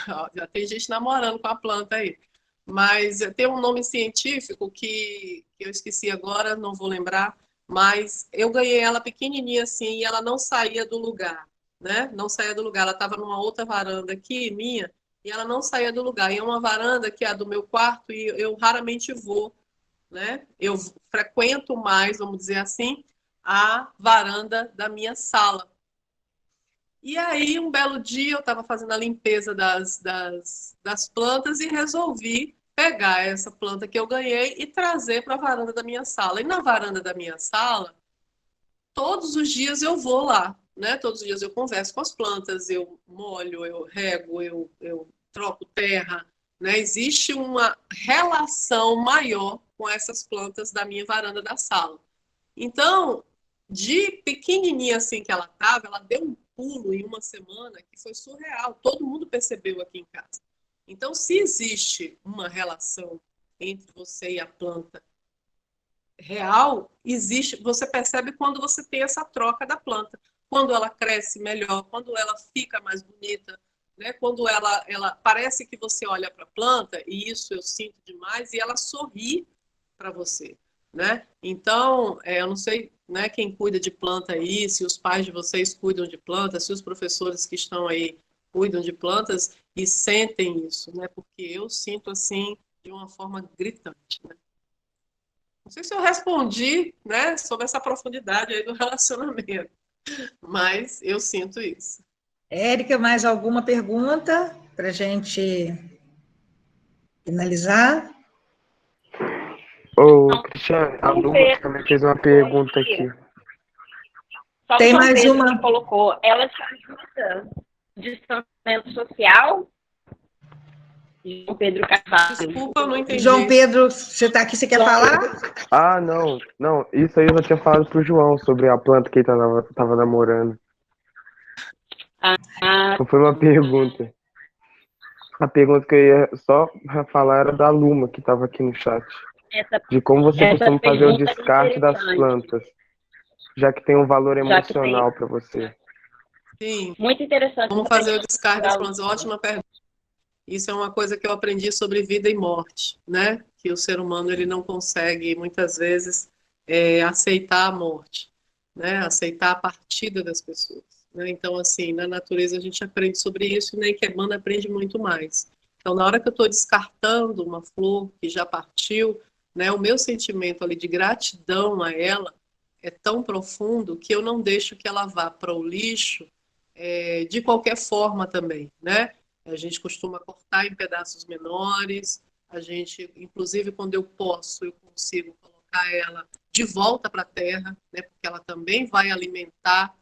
ó, já tem gente namorando com a planta aí. Mas tem um nome científico que eu esqueci agora, não vou lembrar, mas eu ganhei ela pequenininha assim e ela não saía do lugar, né? Não saía do lugar. Ela estava numa outra varanda aqui, minha, e ela não saía do lugar. E é uma varanda que é a do meu quarto e eu raramente vou, né? Eu frequento mais, vamos dizer assim, a varanda da minha sala. E aí, um belo dia, eu estava fazendo a limpeza das plantas e resolvi pegar essa planta que eu ganhei e trazer para a varanda da minha sala. E na varanda da minha sala, todos os dias eu vou lá, né? Todos os dias eu converso com as plantas, eu molho, eu rego, eu troco terra, né? Existe uma relação maior com essas plantas da minha varanda da sala. Então, de pequenininha assim que ela estava, ela deu um pulo em uma semana que foi surreal. Todo mundo percebeu aqui em casa. Então, se existe uma relação entre você e a planta real, existe, você percebe quando você tem essa troca da planta. Quando ela cresce melhor, quando ela fica mais bonita, né? Quando ela parece que você olha para a planta, e isso eu sinto demais, e ela sorri para você, né? Então, eu não sei, né, quem cuida de planta aí, se os pais de vocês cuidam de plantas, se os professores que estão aí cuidam de plantas e sentem isso, né? Porque eu sinto assim de uma forma gritante, né? Não sei se eu respondi, né, sobre essa profundidade aí do relacionamento, mas eu sinto isso. Érica, mais alguma pergunta para a gente finalizar? Ô, Cristiane, a Luma também fez uma pergunta aqui. Só Tem o João mais Pedro uma. que colocou, ela te ajuda distanciamento social? João Pedro Carvalho. Desculpa, eu não entendi. João Pedro, você está aqui, você quer falar? Ah, não, isso aí eu já tinha falado pro João sobre a planta que ele tava namorando. Não foi uma pergunta. A pergunta que eu ia só falar era da Luma, que estava aqui no chat. De como você costuma fazer o descarte das plantas, já que tem um valor emocional para você. Sim. Muito interessante. Como fazer o descarte das plantas? Ótima pergunta. Isso é uma coisa que eu aprendi sobre vida e morte, né? Que o ser humano ele não consegue, muitas vezes, aceitar a morte, né? Aceitar a partida das pessoas. Né? Então, assim, na natureza a gente aprende sobre isso e na Ikebana aprende muito mais. Então, na hora que eu estou descartando uma flor que já partiu, né, o meu sentimento ali de gratidão a ela é tão profundo que eu não deixo que ela vá para o lixo de qualquer forma também, né? A gente costuma cortar em pedaços menores, a gente, inclusive, quando eu posso, eu consigo colocar ela de volta para a terra, né? Porque ela também vai alimentar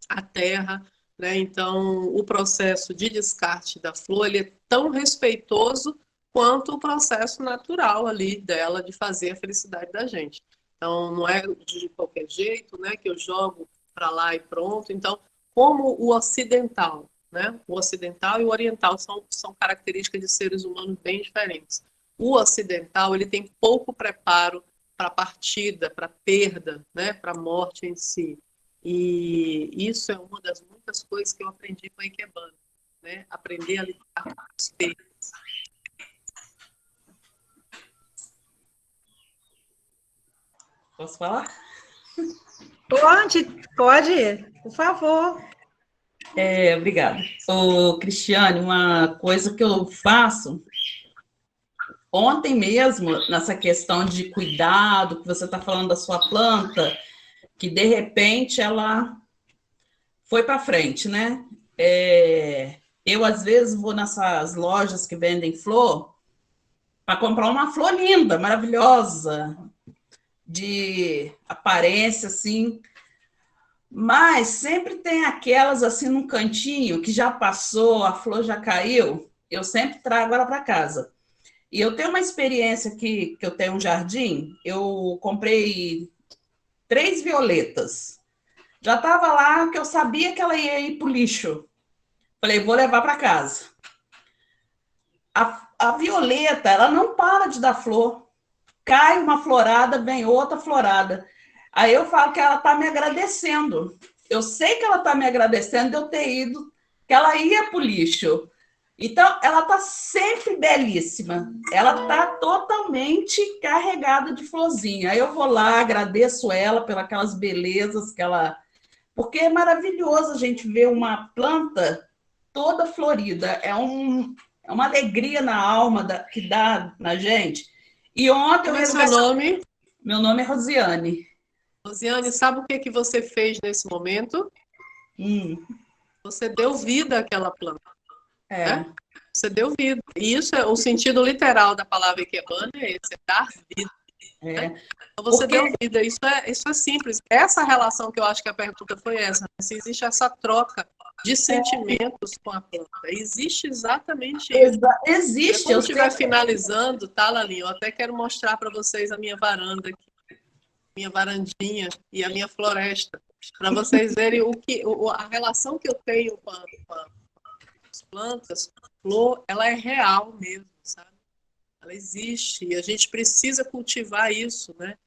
a terra, né? Então, o processo de descarte da flor ele é tão respeitoso quanto o processo natural ali dela de fazer a felicidade da gente. Então, não é de qualquer jeito, né, que eu jogo para lá e pronto. Então, como o ocidental, né? O ocidental e o oriental são características de seres humanos bem diferentes. O ocidental ele tem pouco preparo para a partida, para a perda, né? Para a morte em si. E isso é uma das muitas coisas que eu aprendi com a Ikebana, né? Aprender a lidar com as perdas. Posso falar? Pode, por favor. Obrigada. Ô, Cristiane, uma coisa que eu faço, ontem mesmo, nessa questão de cuidado, que você está falando da sua planta, que de repente ela foi para frente, né? Eu, às vezes, vou nessas lojas que vendem flor para comprar uma flor linda, maravilhosa, de aparência, assim, mas sempre tem aquelas, assim, num cantinho, que já passou, a flor já caiu, eu sempre trago ela para casa. E eu tenho uma experiência que eu tenho um jardim, eu comprei 3 violetas. Já estava lá que eu sabia que ela ia ir para o lixo. Falei, vou levar para casa. A violeta, ela não para de dar flor. Cai uma florada, vem outra florada. Aí eu falo que ela está me agradecendo. Eu sei que ela está me agradecendo de eu ter ido, que ela ia para o lixo. Então, ela está sempre belíssima. Ela está totalmente carregada de florzinha. Aí eu vou lá, agradeço ela pelas aquelas belezas que ela... Porque é maravilhoso a gente ver uma planta toda florida. É uma alegria na alma que dá na gente. E ontem Qual é o seu nome? Meu nome é Rosiane. Rosiane, sabe o que você fez nesse momento? Você deu vida àquela planta. Né? Você deu vida. E isso é o sentido literal da palavra ikebana, é esse, é dar vida. Né? Então você deu vida. Isso é simples. Essa relação que eu acho que a pergunta foi essa. Né? Se existe essa troca de sentimentos com a planta. Existe exatamente isso. Existe. Quando estiver finalizando, tá, Lalinha? Eu até quero mostrar para vocês a minha varanda aqui. Minha varandinha e a minha floresta, para vocês verem a relação que eu tenho com as plantas, flor, ela é real mesmo, sabe? Ela existe e a gente precisa cultivar isso, né,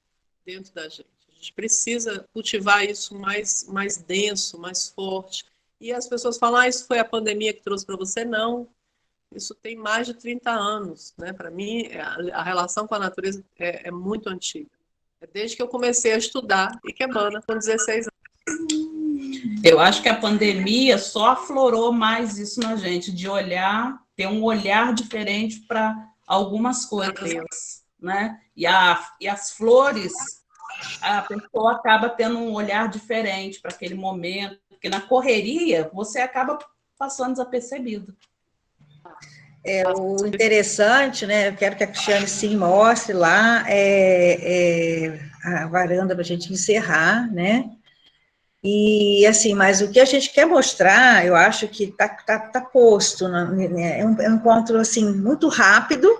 dentro da gente. A gente precisa cultivar isso mais denso, mais forte. E as pessoas falam, isso foi a pandemia que trouxe para você? Não. Isso tem mais de 30 anos, né? Para mim, a relação com a natureza é muito antiga. Desde que eu comecei a estudar ikebana com 16 anos. Eu acho que a pandemia só aflorou mais isso na gente, de ter um olhar diferente para algumas coisas, né? E as flores, a pessoa acaba tendo um olhar diferente para aquele momento, porque na correria você acaba passando desapercebido. O interessante, né? Eu quero que a Cristiane sim mostre lá a varanda para a gente encerrar, né? E assim, mas o que a gente quer mostrar, eu acho que tá posto, né? É um encontro assim muito rápido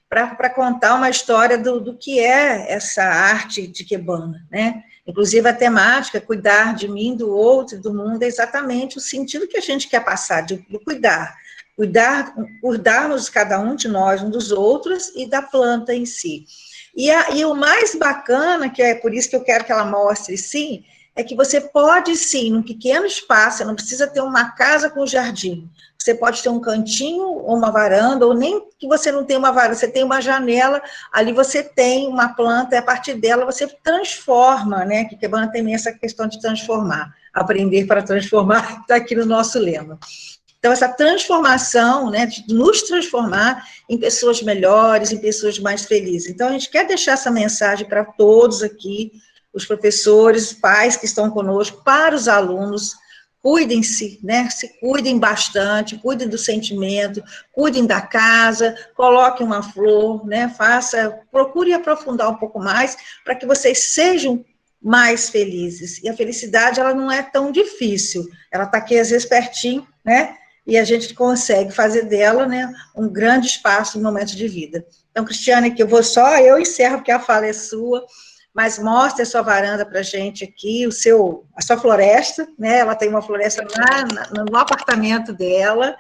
para contar uma história do que é essa arte de ikebana, né? Inclusive a temática, cuidar de mim, do outro, do mundo, é exatamente o sentido que a gente quer passar, de cuidarmos cada um de nós, um dos outros, e da planta em si. E o mais bacana, que é por isso que eu quero que ela mostre, sim, é que você pode, sim, num pequeno espaço, você não precisa ter uma casa com jardim, você pode ter um cantinho, ou uma varanda, ou nem que você não tenha uma varanda, você tem uma janela, ali você tem uma planta, e a partir dela você transforma, né, que ikebana tem essa questão de transformar, aprender para transformar, está aqui no nosso lema. Então, essa transformação, né, de nos transformar em pessoas melhores, em pessoas mais felizes. Então, a gente quer deixar essa mensagem para todos aqui, os professores, pais que estão conosco, para os alunos, cuidem-se, né, se cuidem bastante, cuidem do sentimento, cuidem da casa, coloquem uma flor, né, procure aprofundar um pouco mais, para que vocês sejam mais felizes. E a felicidade, ela não é tão difícil, ela está aqui, às vezes, pertinho, né, e a gente consegue fazer dela, né, um grande espaço no momento de vida. Então, Cristiane, que eu encerro, porque a fala é sua, mas mostre a sua varanda para a gente aqui, a sua floresta, né, ela tem uma floresta lá no apartamento dela,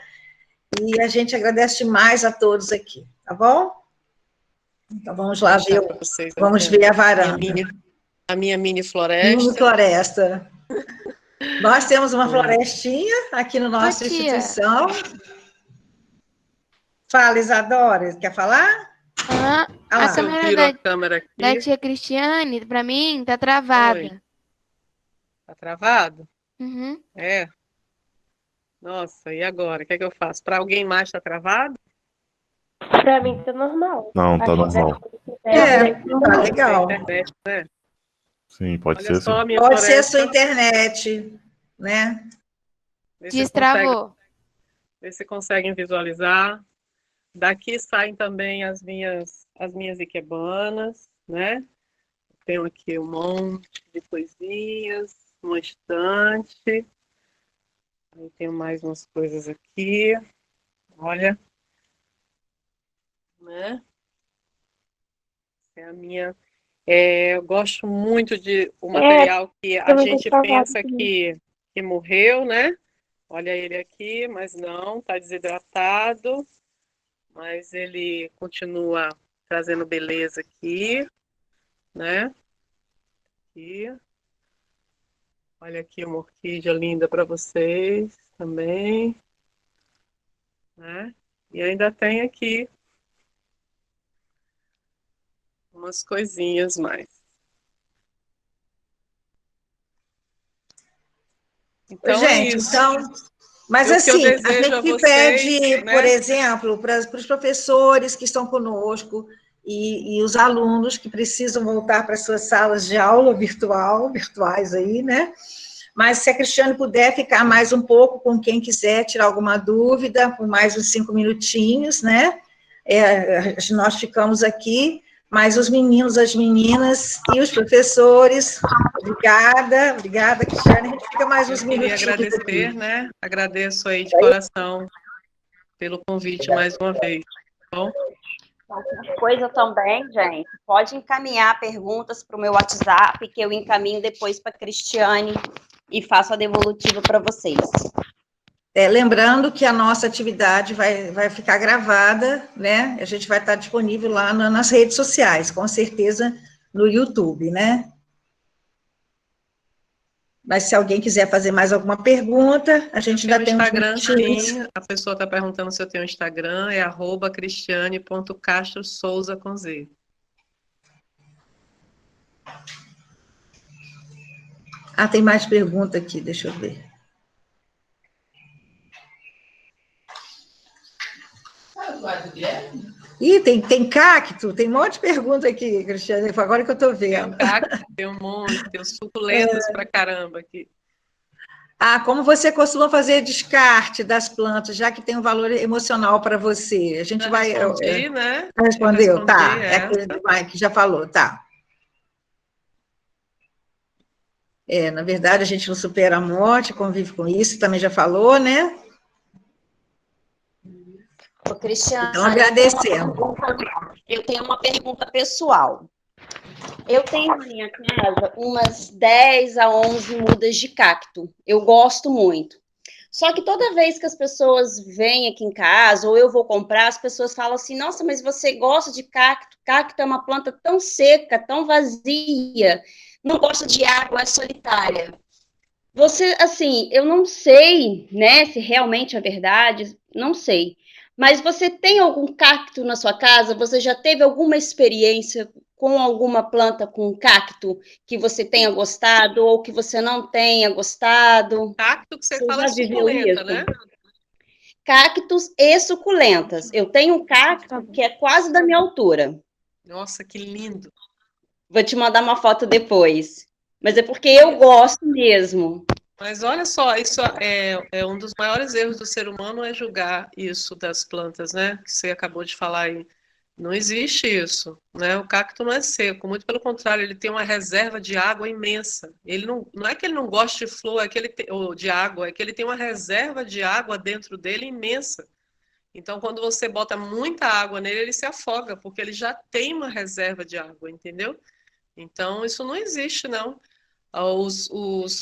e a gente agradece demais a todos aqui, tá bom? Então, vamos lá ver a varanda. A minha mini floresta. Mini floresta. Nós temos uma florestinha aqui na nossa instituição. Fala, Isadora, quer falar? A câmera da tia Cristiane, para mim, tá travada. Oi. Tá travado? Uhum. É. Nossa, e agora? O que é que eu faço? Para alguém mais tá travado? Para mim tá normal. Não, tá normal. Tá legal. Internet, né? Sim, pode Olha ser só, sim. Pode ser a sua internet, né? Destravou. Vê se conseguem visualizar. Daqui saem também as minhas ikebanas, né? Tenho aqui um monte de coisinhas, uma estante. Aí tenho mais umas coisas aqui. Olha, né? É a minha... eu gosto muito de o material que a gente pensa que morreu, né? Olha ele aqui, mas não, está desidratado. Mas ele continua trazendo beleza aqui, né? Aqui. Olha aqui uma orquídea linda para vocês também, né? E ainda tem aqui umas coisinhas mais. Então, gente, é isso. então, mas assim, a gente pede, né? por exemplo, para os professores que estão conosco e os alunos que precisam voltar para suas salas de aula virtuais aí, né? Mas se a Cristiane puder ficar mais um pouco com quem quiser tirar alguma dúvida, por mais uns 5 minutinhos, né? Nós ficamos aqui, mas os meninos, as meninas e os professores, obrigada, Cristiane, a gente fica mais uns minutinhos. Eu queria agradecer, né? Agradeço aí de coração pelo convite mais uma vez, tá bom? Qualquer coisa também, gente, pode encaminhar perguntas para o meu WhatsApp, que eu encaminho depois para a Cristiane e faço a devolutiva para vocês. Lembrando que a nossa atividade vai ficar gravada, né? A gente vai estar disponível lá nas redes sociais, com certeza no YouTube, né? Mas se alguém quiser fazer mais alguma pergunta, a gente ainda tem um Instagram, sim. A pessoa está perguntando se eu tenho um Instagram, é @cristiane.castro-souza com Z. Tem mais pergunta aqui, deixa eu ver. Ih, tem cacto, tem um monte de pergunta aqui, Cristiane, agora que eu estou vendo. Tem cacto, tem um monte, tem suculentas pra caramba aqui. Como você costuma fazer descarte das plantas, já que tem um valor emocional para você? A gente vai... Respondi, né? Respondeu, tá. É aquele que já falou, tá. Na verdade, a gente não supera a morte, convive com isso, também já falou, né? Ô, Cristiane, então, agradecendo. Eu tenho uma pergunta pessoal. Eu tenho na minha casa umas 10 a 11 mudas de cacto. Eu gosto muito. Só que toda vez que as pessoas vêm aqui em casa, ou eu vou comprar, as pessoas falam assim, nossa, mas você gosta de cacto? Cacto é uma planta tão seca, tão vazia, não gosta de água, é solitária. Você, assim, eu não sei, né, se realmente é verdade, não sei. Mas você tem algum cacto na sua casa? Você já teve alguma experiência com alguma planta com cacto que você tenha gostado ou que você não tenha gostado? Cacto que você fala é suculenta, né? Cactos e suculentas. Eu tenho um cacto que é quase da minha altura. Nossa, que lindo. Vou te mandar uma foto depois. Mas é porque eu gosto mesmo. Mas olha só, isso é um dos maiores erros do ser humano, é julgar isso das plantas, né? Que você acabou de falar aí. Não existe isso, né? O cacto não é seco, muito pelo contrário, ele tem uma reserva de água imensa. Ele não é que ele não goste de flor, ou de água, é que ele tem uma reserva de água dentro dele imensa. Então, quando você bota muita água nele, ele se afoga, porque ele já tem uma reserva de água, entendeu? Então, isso não existe, não.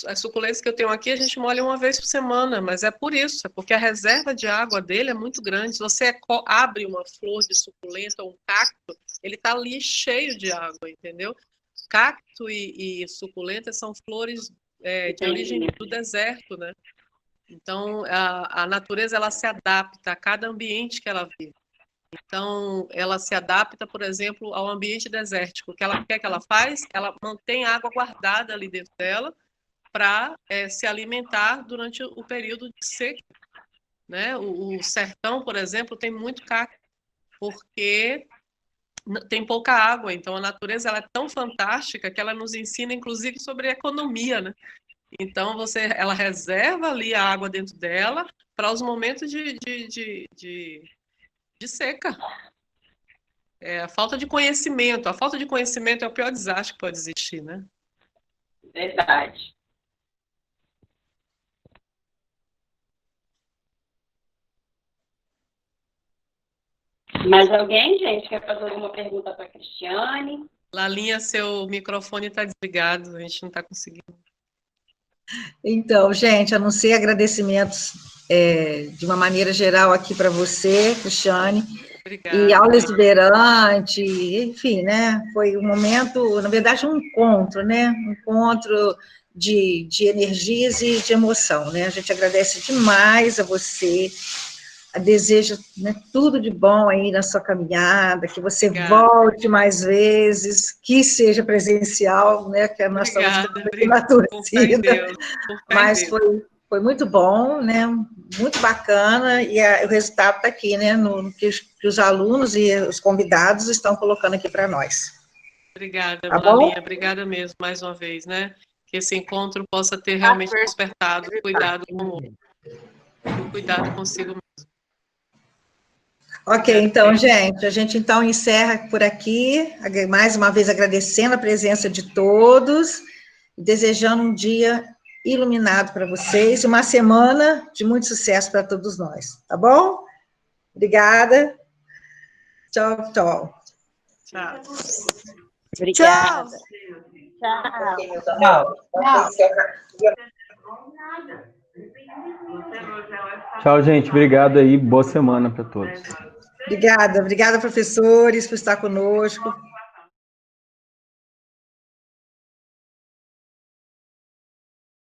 As suculentas que eu tenho aqui, a gente molha uma vez por semana, mas é por isso, é porque a reserva de água dele é muito grande. Se você abre uma flor de suculenta ou um cacto, ele está ali cheio de água, entendeu? Cacto e suculenta são flores de origem do deserto, né? Então, a natureza ela se adapta a cada ambiente que ela vive. Então, ela se adapta, por exemplo, ao ambiente desértico. O que ela quer que ela faz? Ela mantém água guardada ali dentro dela para se alimentar durante o período de seca. Né? O sertão, por exemplo, tem muito cacto, porque tem pouca água. Então, a natureza ela é tão fantástica que ela nos ensina, inclusive, sobre economia, né? Então, ela reserva ali a água dentro dela para os momentos de seca. A falta de conhecimento. A falta de conhecimento é o pior desastre que pode existir, né? Verdade. Mais alguém, gente, quer fazer alguma pergunta para a Cristiane? Lalinha, seu microfone está desligado, a gente não está conseguindo. Então, gente, anunciei agradecimentos de uma maneira geral aqui para você, Cristiane, obrigada, e aula exuberante, enfim, né? Foi um momento, na verdade, um encontro, né? Um encontro de energias e de emoção, né? A gente agradece demais a você, desejo, né, tudo de bom aí na sua caminhada, que você volte mais vezes, que seja presencial, né, que nós estamos na torcida, mas foi muito bom, né, muito bacana, e o resultado está aqui, né, no que os alunos e os convidados estão colocando aqui para nós. Obrigada, Lalinha, obrigada mesmo, mais uma vez, né, que esse encontro possa ter realmente despertado cuidado com o outro, e cuidado consigo mesmo. Ok, então, gente, a gente então encerra por aqui, mais uma vez agradecendo a presença de todos, desejando um dia iluminado para vocês, uma semana de muito sucesso para todos nós, tá bom? Obrigada. Tchau, tchau. Tchau. Obrigada. Tchau. Tchau, gente. Obrigado aí. Boa semana para todos. Obrigada, professores, por estar conosco.